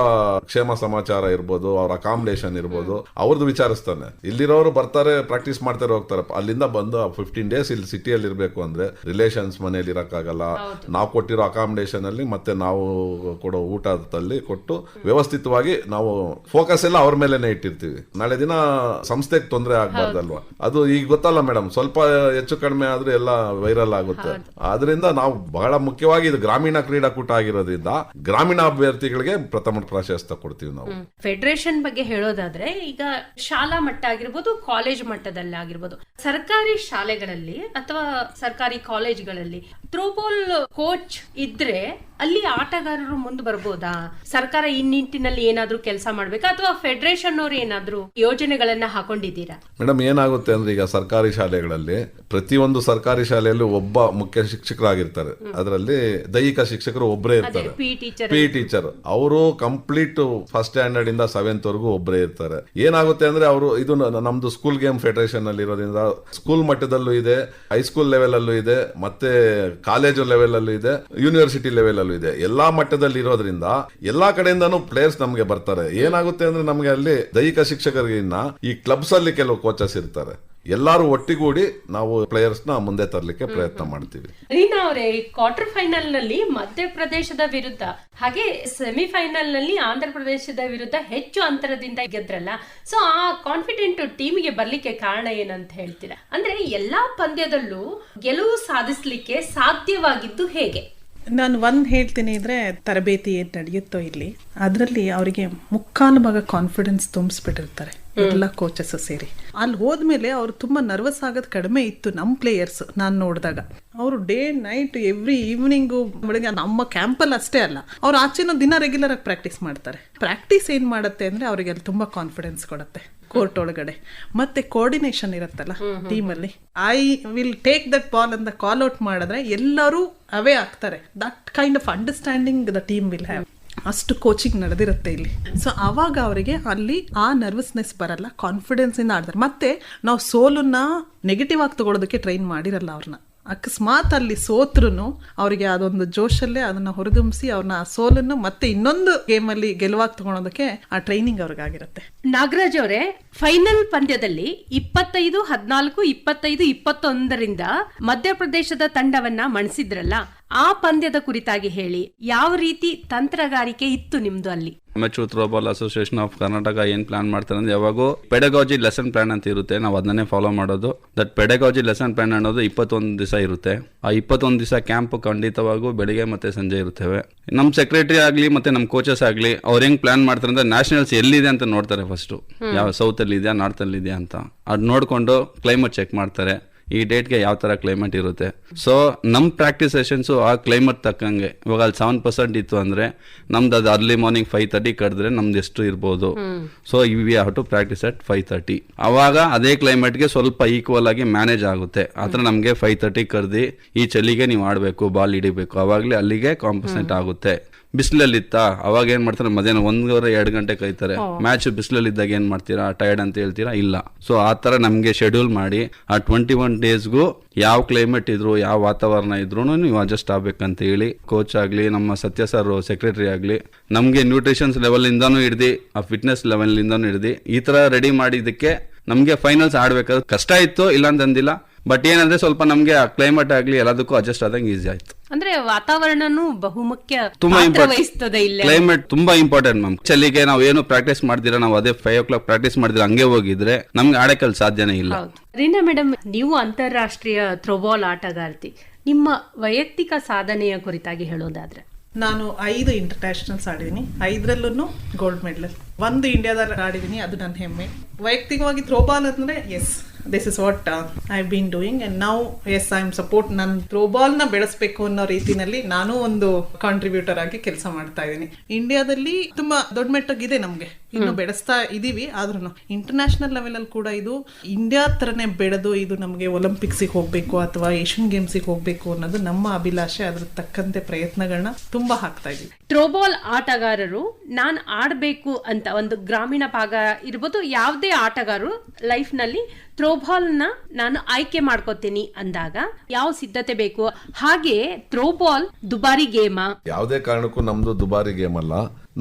ಕ್ಷೇಮ ಸಮಾಚಾರ ಇರ್ಬೋದು, ಅವ್ರ ಅಕಾಮಿಡೇಷನ್ ಇರ್ಬೋದು, ಅವ್ರದ್ದು ವಿಚಾರಿಸ್ತಾನೆ. ಇಲ್ಲಿರೋರು ಬರ್ತಾರೆ, ಪ್ರಾಕ್ಟೀಸ್ ಮಾಡ್ತಾರೆ, ಹೋಗ್ತಾರೆ. ಅಲ್ಲಿಂದ ಬಂದು 15 ಡೇಸ್ ಇಲ್ಲಿ ಸಿಟಿಯಲ್ಲಿ ಇರ್ಬೇಕು ಅಂದ್ರೆ ರಿಲೇಷನ್ಸ್ ಮನೇಲಿ ಇರಕ್ಕಾಗಲ್ಲ. ನಾವು ಕೊಟ್ಟಿರೋ ಅಕಾಮಿಡೇಷನ್ ಅಲ್ಲಿ ಮತ್ತೆ ನಾವು ಕೊಡೋ ಊಟದಲ್ಲಿ ಕೊಟ್ಟು ವ್ಯವಸ್ಥಿತವಾಗಿ ನಾವು ಫೋಕಸ್ ಎಲ್ಲ ಅವ್ರ ಮೇಲೆನೆ ಇಟ್ಟಿರ್ತೀವಿ. ನಾಳೆ ದಿನ ಸಂಸ್ಥೆಗೆ ತೊಂದರೆ ಆಗ್ಬಾರ್ದಲ್ವಾ. ಅದು ಈಗ ಗೊತ್ತಲ್ಲ ಮೇಡಮ್, ಸ್ವಲ್ಪ ಹೆಚ್ಚು ಕಡಿಮೆ ಆದ್ರೂ ಎಲ್ಲ ವೈರಲ್ ಆಗುತ್ತೆ. ಆದ್ರಿಂದ ನಾವು ಬಹಳ ಮುಖ್ಯವಾಗಿ ಇದು ಗ್ರಾಮೀಣ ಕ್ರೀಡಾಕೂಟ ಆಗಿರೋದ್ರಿಂದ ಗ್ರಾಮೀಣ ಅಭ್ಯರ್ಥಿಗಳಿಗೆ ಪ್ರಥಮ ಪ್ರಾಶಸ್ತ್ಯ ಕೊಡ್ತೀವಿ ನಾವು. ಫೆಡರೇಷನ್ ಬಗ್ಗೆ ಹೇಳೋದಾದ್ರೆ ಈಗ ಶಾಲಾ ಮಟ್ಟ ಆಗಿರ್ಬೋದು, ಕಾಲೇಜ್ ಮಟ್ಟದಲ್ಲಿ ಆಗಿರ್ಬೋದು, ಸರ್ಕಾರಿ ಶಾಲೆಗಳಲ್ಲಿ ಅಥವಾ ಸರ್ಕಾರಿ ಕಾಲೇಜ್ಗಳಲ್ಲಿ ಥ್ರೋಬಾಲ್ ಕೋಚ್ ಇದ್ರೆ ಅಲ್ಲಿ ಆಟಗಾರರು ಮುಂದೆ ಬರ್ಬೋದಾ? ಸರ್ಕಾರ ಈ ನಿಟ್ಟಿನಲ್ಲಿ ಏನಾದ್ರೂ ಕೆಲಸ ಮಾಡ್ಬೇಕಾ ಅಥವಾ ಫೆಡರೇಷನ್ ಅವ್ರು ಏನಾದ್ರೂ ಯೋಜನೆಗಳನ್ನ ಹಾಕೊಂಡಿದ್ದೀರಾ? ಮೇಡಮ್, ಏನಾಗುತ್ತೆ ಅಂದ್ರೆ ಈಗ ಸರ್ಕಾರಿ ಶಾಲೆಗಳಲ್ಲಿ ಪ್ರತಿಯೊಂದು ಸರ್ಕಾರಿ ಶಾಲೆಯಲ್ಲೂ ಒಬ್ಬ ಮುಖ್ಯ ಶಿಕ್ಷಕರಾಗಿರ್ತಾರೆ. ಅದರಲ್ಲಿ ದೈಹಿಕ ಶಿಕ್ಷಕರು ಒಬ್ಬರೇ ಇರ್ತಾರೆ, ಪಿ ಟೀಚರ್. ಅವರು ಕಂಪ್ಲೀಟ್ ಫಸ್ಟ್ ಸ್ಟ್ಯಾಂಡರ್ಡ್ ಇಂದ 7th ವರೆಗೂ ಒಬ್ಬರೇ ಇರ್ತಾರೆ. ಏನಾಗುತ್ತೆ ಅಂದ್ರೆ ಅವರು ಇದು ನಮ್ದು ಸ್ಕೂಲ್ ಗೇಮ್ ಫೆಡರೇಷನ್ ಅಲ್ಲಿ ಇರೋದ್ರಿಂದ ಸ್ಕೂಲ್ ಮಟ್ಟದಲ್ಲೂ ಇದೆ, ಹೈಸ್ಕೂಲ್ ಲೆವೆಲ್ ಅಲ್ಲೂ ಇದೆ, ಮತ್ತೆ ಕಾಲೇಜು ಲೆವೆಲ್ ಅಲ್ಲೂ ಇದೆ, ಯೂನಿವರ್ಸಿಟಿ ಲೆವೆಲ್ ಅಲ್ಲೂ ಇದೆ. ಎಲ್ಲಾ ಮಟ್ಟದಲ್ಲಿ ಇರೋದ್ರಿಂದ ಎಲ್ಲಾ ಕಡೆಯಿಂದಾನು ಪ್ಲೇಯರ್ಸ್ ನಮ್ಗೆ ಬರ್ತಾರೆ. ಏನಾಗುತ್ತೆ ಅಂದ್ರೆ ನಮ್ಗೆ ಅಲ್ಲಿ ದೈಹಿಕ ಶಿಕ್ಷಕರಿಗಿನ್ನ ಈ ಕ್ಲಬ್ಸ್ ಅಲ್ಲಿ ಕೆಲವು ಕೋಚಸ್ ಇರ್ತಾರೆ. ಎಲ್ಲಾರು ಒಟ್ಟಿಗೂಡಿ ನಾವು ಪ್ಲೇಯರ್ಸ್ ನ ಮುಂದೆ ತರಲಿಕ್ಕೆ ಪ್ರಯತ್ನ ಮಾಡ್ತೀವಿ. ರೀನಾ ಅವರೇ, ಕ್ವಾರ್ಟರ್ ಫೈನಲ್ ನಲ್ಲಿ ಮಧ್ಯಪ್ರದೇಶದ ವಿರುದ್ಧ ಹಾಗೆ ಸೆಮಿಫೈನಲ್ ನಲ್ಲಿ ಆಂಧ್ರ ಪ್ರದೇಶದ ವಿರುದ್ಧ ಹೆಚ್ಚು ಅಂತರದಿಂದ ಗೆದ್ರಲ್ಲ, ಸೊ ಆ ಕಾನ್ಫಿಡೆಂಟ್ ಟೀಮಿಗೆ ಬರ್ಲಿಕ್ಕೆ ಕಾರಣ ಏನಂತ ಹೇಳ್ತೀರಾ? ಅಂದ್ರೆ ಎಲ್ಲಾ ಪಂದ್ಯದಲ್ಲೂ ಗೆಲುವು ಸಾಧಿಸ್ಲಿಕ್ಕೆ ಸಾಧ್ಯವಾಗಿದ್ದು ಹೇಗೆ? ನಾನು ಒಂದ್ ಹೇಳ್ತೀನಿ ಇದ್ರೆ, ತರಬೇತಿ ಏನ್ ನಡೆಯುತ್ತೋ ಇಲ್ಲಿ ಅದರಲ್ಲಿ ಅವರಿಗೆ ಮುಕ್ಕಾಲು ಭಾಗ ಕಾನ್ಫಿಡೆನ್ಸ್ ತುಂಬಿಸ್ಬಿಟ್ಟಿರ್ತಾರೆ ಎಲ್ಲ ಕೋಚಸ್ ಸೇರಿ. ಅಲ್ಲಿ ಹೋದ್ಮೇಲೆ ಅವ್ರು ತುಂಬಾ ನರ್ವಸ್ ಆಗೋದು ಕಡಿಮೆ ಇತ್ತು. ನಮ್ಮ ಪ್ಲೇಯರ್ಸ್ ನಾನು ನೋಡಿದಾಗ ಅವರು ಡೇ ನೈಟ್ ಎವ್ರಿ ಈವ್ನಿಂಗು ಬೆಳಗ್ಗೆ ನಮ್ಮ ಕ್ಯಾಂಪಲ್ಲಿ ಅಷ್ಟೇ ಅಲ್ಲ, ಅವ್ರು ಆಚೆನೂ ದಿನ ರೆಗ್ಯುಲರ್ ಆಗಿ ಪ್ರಾಕ್ಟೀಸ್ ಮಾಡ್ತಾರೆ. ಪ್ರಾಕ್ಟೀಸ್ ಏನ್ ಮಾಡುತ್ತೆ ಅಂದ್ರೆ ಅವರಿಗೆ ಅಲ್ಲಿ ತುಂಬಾ ಕಾನ್ಫಿಡೆನ್ಸ್ ಕೊಡುತ್ತೆ ಕೋರ್ಟ್ ಒಳಗಡೆ. ಮತ್ತೆ ಕೋಆರ್ಡಿನೇಷನ್ ಇರುತ್ತಲ್ಲ ಟೀಮಲ್ಲಿ, I will take that ball ಅಂತ ಕಾಲ್ ಔಟ್ ಮಾಡಿದ್ರೆ ಎಲ್ಲರೂ ಅವೇ ಆಗ್ತಾರೆ. That kind of understanding the team will have. ಅಷ್ಟು ಕೋಚಿಂಗ್ ನಡೆದಿರುತ್ತೆ ಇಲ್ಲಿ. ಸೊ ಅವಾಗ ಅವರಿಗೆ ಅಲ್ಲಿ ಆ ನರ್ವಸ್ನೆಸ್ ಬರಲ್ಲ, ಕಾನ್ಫಿಡೆನ್ಸ್ ಇಂದ ಆಡ್ತಾರೆ. ಮತ್ತೆ ನಾವು ಸೋಲನ್ನ ನೆಗೆಟಿವ್ ಆಗಿ ತಗೊಳ್ಳೋದಕ್ಕೆ ಟ್ರೈನ್ ಮಾಡಿರಲ್ಲ ಅವ್ರನ್ನ. ಅಕಸ್ಮಾತ್ ಅಲ್ಲಿ ಸೋತ್ರು ಅವರಿಗೆ ಅದೊಂದು ಜೋಶಲ್ಲೇ ಅದನ್ನ ಹೊರದುಂಬಿಸಿ ಅವ್ರನ್ನ ಆ ಸೋಲನ್ನು ಮತ್ತೆ ಇನ್ನೊಂದು ಗೇಮ್ ಅಲ್ಲಿ ಗೆಲುವಾಗಿ ತಗೊಳೋದಕ್ಕೆ ಆ ಟ್ರೈನಿಂಗ್ ಅವ್ರಿಗಾಗಿರುತ್ತೆ. ನಾಗರಾಜ್ ಅವರೇ, ಫೈನಲ್ ಪಂದ್ಯದಲ್ಲಿ 25-14, 25-21 ಮಧ್ಯಪ್ರದೇಶದ ತಂಡವನ್ನ ಮಣಿಸಿದ್ರಲ್ಲ, ಆ ಪಂದ್ಯದ ಕುರಿತಾಗಿ ಹೇಳಿ. ಯಾವ ರೀತಿ ತಂತ್ರಗಾರಿಕೆ ಇತ್ತು ನಿಮ್ದು ಅಲ್ಲಿ? Amateur throwball association of Karnataka ಏನ್ ಪ್ಲಾನ್ ಮಾಡ್ತಾರೆ ಅಂದ್ರೆ, ಯಾವಾಗೂ ಪೆಡಗಾಜಿ ಲೆಸನ್ ಪ್ಲಾನ್ ಅಂತ ಇರುತ್ತೆ, ನಾವು ಅದನ್ನೇ ಫಾಲೋ ಮಾಡೋದು. ದಟ್ ಪೆಡಗಾಜಿ ಲೆಸನ್ ಪ್ಲಾನ್ ಅನ್ನೋದು 21 ದಿವಸ ಇರುತ್ತೆ. ಆ 21 ದಿವಸ ಕ್ಯಾಂಪ್ ಖಂಡಿತವಾಗೂ ಬೆಳಿಗ್ಗೆ ಮತ್ತೆ ಸಂಜೆ ಇರುತ್ತೇವೆ. ನಮ್ ಸೆಕ್ರೆಟರಿ ಆಗ್ಲಿ ಮತ್ತೆ ನಮ್ ಕೋಚಸ್ ಆಗ್ಲಿ ಅವ್ರು ಹೆಂಗ್ ಪ್ಲಾನ್ ಮಾಡ್ತಾರೆ ಅಂದ್ರೆ, ನ್ಯಾಷನಲ್ಸ್ ಎಲ್ಲಿದೆ ಅಂತ ನೋಡ್ತಾರೆ ಫಸ್ಟ್. ಯಾವ ಸೌತ್ ಅಲ್ಲಿ ಇದೆಯಾ, ನಾರ್ತ್ ಅಲ್ಲಿ ಇದೆಯಾ ಅಂತ ಅದ್ ನೋಡ್ಕೊಂಡು ಕ್ಲೈಮೇಟ್ ಚೆಕ್ ಮಾಡ್ತಾರೆ. ಈ ಡೇಟ್ಗೆ ಯಾವ ತರ ಕ್ಲೈಮೇಟ್ ಇರುತ್ತೆ. ಸೊ ನಮ್ ಪ್ರಾಕ್ಟೀಸ್ ಸೆಷನ್ಸ್ ಆ ಕ್ಲೈಮೇಟ್ ತಕ್ಕಂಗೆ, ಇವಾಗ ಅಲ್ಲಿ 7% ಇತ್ತು ಅಂದ್ರೆ ನಮ್ದು ಅದು ಅರ್ಲಿ ಮಾರ್ನಿಂಗ್ 5:30 ಕರೆದ್ರೆ ನಮ್ದು ಎಷ್ಟು ಇರ್ಬೋದು. So we have to practice at 5:30. ಅವಾಗ ಅದೇ ಕ್ಲೈಮೇಟ್ಗೆ ಸ್ವಲ್ಪ ಈಕ್ವಲ್ ಆಗಿ ಮ್ಯಾನೇಜ್ ಆಗುತ್ತೆ. ಆತರ ನಮ್ಗೆ 5:30 ಕರೆದಿ ಈ ಚಳಿಗೆ ನೀವು ಆಡ್ಬೇಕು, ಬಾಲ್ ಹಿಡಿಬೇಕು, ಅವಾಗ್ಲೇ ಅಲ್ಲಿಗೆ ಕಾಂಪನ್ಸೇಟ್ ಆಗುತ್ತೆ. ಬಿಸಿಲಲ್ಲಿತ್ತ ಅವಾಗ ಏನ್ ಮಾಡ್ತಾರೆ, ಮಧ್ಯಾಹ್ನ 1-2 ಗಂಟೆ ಕೈತಾರೆ. ಮ್ಯಾಚ್ ಬಿಸಿಲಲ್ಲಿದ್ದಾಗ ಏನ್ ಮಾಡ್ತೀರಾ, ಟೈರ್ಡ್ ಅಂತ ಹೇಳ್ತೀರಾ? ಇಲ್ಲ. ಸೊ ಆ ತರ ನಮ್ಗೆ ಶೆಡ್ಯೂಲ್ ಮಾಡಿ ಆ 21 ಡೇಸ್ಗೂ ಯಾವ ಕ್ಲೈಮೇಟ್ ಇದ್ರು, ಯಾವ ವಾತಾವರಣ ಇದ್ರು ನೀವು ಅಡ್ಜಸ್ಟ್ ಆಗ್ಬೇಕಂತ ಹೇಳಿ ಕೋಚ್ ಆಗ್ಲಿ, ನಮ್ಮ ಸತ್ಯ ಸರ್ ಸೆಕ್ರೆಟರಿ ಆಗ್ಲಿ, ನಮ್ಗೆ ನ್ಯೂಟ್ರಿಷನ್ಸ್ ಲೆವೆಲ್ ಇಂದಾನು ಹಿಡ್ದಿ, ಆ ಫಿಟ್ನೆಸ್ ಲೆವೆಲ್ ಇಂದಾನು ಹಿಡ್ದಿ ಈ ತರ ರೆಡಿ ಮಾಡಿದಕ್ಕೆ ನಮ್ಗೆ ಫೈನಲ್ಸ್ ಆಡ್ಬೇಕಾದ್ರೆ ಕಷ್ಟ ಇತ್ತು, ಇಲ್ಲ ಅಂತಂದಿಲ್ಲ. ಬಟ್ ಏನಂದ್ರೆ ಸ್ವಲ್ಪ ನಮ್ಗೆ ಕ್ಲೈಮೇಟ್ ಆಗ್ಲಿ ಎಲ್ಲದಕ್ಕೂ ಅಡ್ಜಸ್ಟ್ ಆದಂಗೆ ಈಸಿ ಆಯ್ತು. ಅಂದ್ರೆ ವಾತಾವರಣನೂ ಬಹುಮುಖ್ಯ ತುಂಬಾ ವಹಿಸ್ತದೆ ಇಲ್ಲಿ. ಕ್ಲೈಮೇಟ್ ತುಂಬಾ ಇಂಪಾರ್ಟೆಂಟ್ ಮ್ಯಾಮ್. ಚಳಿಗೆ ನಾವು ಏನು ಪ್ರಾಕ್ಟೀಸ್ ಮಾಡ್ದಿರ, ನಾವು ಅದೇ 5 o'clock ಪ್ರಾಕ್ಟೀಸ್ ಮಾಡಿದ್ರೆ ಹಂಗೆ ಹೋಗಿದ್ರೆ ನಮ್ಗೆ ಆಡಕ್ಕಲ್ಲಿ ಸಾಧ್ಯನೇ ಇಲ್ಲ. ರೀನಾ ಮೇಡಮ್, ನೀವು ಅಂತಾರಾಷ್ಟ್ರೀಯ ಥ್ರೋಬಾಲ್ ಆಟಗಾರ್ತಿ, ನಿಮ್ಮ ವೈಯಕ್ತಿಕ ಸಾಧನೆಯ ಕುರಿತಾಗಿ ಹೇಳೋದಾದ್ರೆ? ನಾನು 5 ಇಂಟರ್ನ್ಯಾಷನಲ್ಸ್ ಆಡಿದ್ದೀನಿ, 5ರಲ್ಲೂ ಗೋಲ್ಡ್ ಮೆಡಲ್. 1 ಇಂಡಿಯಾದಲ್ಲಿ ಆಡಿದ್ದೀನಿ, ಅದು ನನ್ನ ಹೆಮ್ಮೆ. ವೈಯಕ್ತಿಕವಾಗಿ ಥ್ರೋಬಾಲ್ ಅಂದ್ರೆ yes, this is what I been doing and now as I am support. ನಾನು ಥ್ರೋಬಾಲ್ ನ ಬೆಳೆಸಬೇಕು ಅನ್ನೋ ರೀತಿನಲ್ಲಿ ನಾನು ಒಂದು ಕಾಂಟ್ರಿಬ್ಯೂಟರ್ ಆಗಿ ಕೆಲಸ ಮಾಡ್ತಾ ಇದ್ದೀನಿ. ಇಂಡಿಯಾದಲ್ಲಿ ತುಂಬಾ ದೊಡ್ಡ ಮಟ್ಟಗಿದೆ ನಮ್ಗೆ ಇನ್ನು ಬೆಳೆಸ್ತಾ ಇದೀವಿ. ಆದ್ರೂ ಇಂಟರ್ನ್ಯಾಷನಲ್ ಲೆವೆಲ್ ಅಲ್ಲಿ ಕೂಡ ಇದು ಇಂಡಿಯಾ ತರನೇ ಬೆಳೆದು ಇದು ನಮಗೆ ಒಲಿಂಪಿಕ್ಸಿಗೆ ಹೋಗ್ಬೇಕು ಅಥವಾ ಏಷ್ಯನ್ ಗೇಮ್ಸಿಗೆ ಹೋಗ್ಬೇಕು ಅನ್ನೋದು ನಮ್ಮ ಅಭಿಲಾಷೆ. ಅದ್ರ ತಕ್ಕಂತೆ ಪ್ರಯತ್ನಗಳನ್ನ ತುಂಬಾ ಹಾಕ್ತಾ ಇದೀವಿ. ಥ್ರೋಬಾಲ್ ಆಟಗಾರರು ನಾನ್ ಆಡ್ಬೇಕು ಅಂತ ಒಂದು ಗ್ರಾಮೀಣ ಭಾಗ ಇರ್ಬೋದು, ಯಾವುದೇ ಆಟಗಾರರು ಲೈಫ್ ನಲ್ಲಿ ಥ್ರೋಬಾಲ್ ನ ನಾನು ಆಯ್ಕೆ ಮಾಡ್ಕೋತೀನಿ ಅಂದಾಗ ಯಾವ ಸಿದ್ಧತೆ ಬೇಕು? ಹಾಗೆ ಥ್ರೋಬಾಲ್ ದುಬಾರಿ ಗೇಮಾ? ಯಾವುದೇ ಕಾರಣಕ್ಕೂ ನಮ್ದು ದುಬಾರಿ ಗೇಮ್ ಅಲ್ಲ.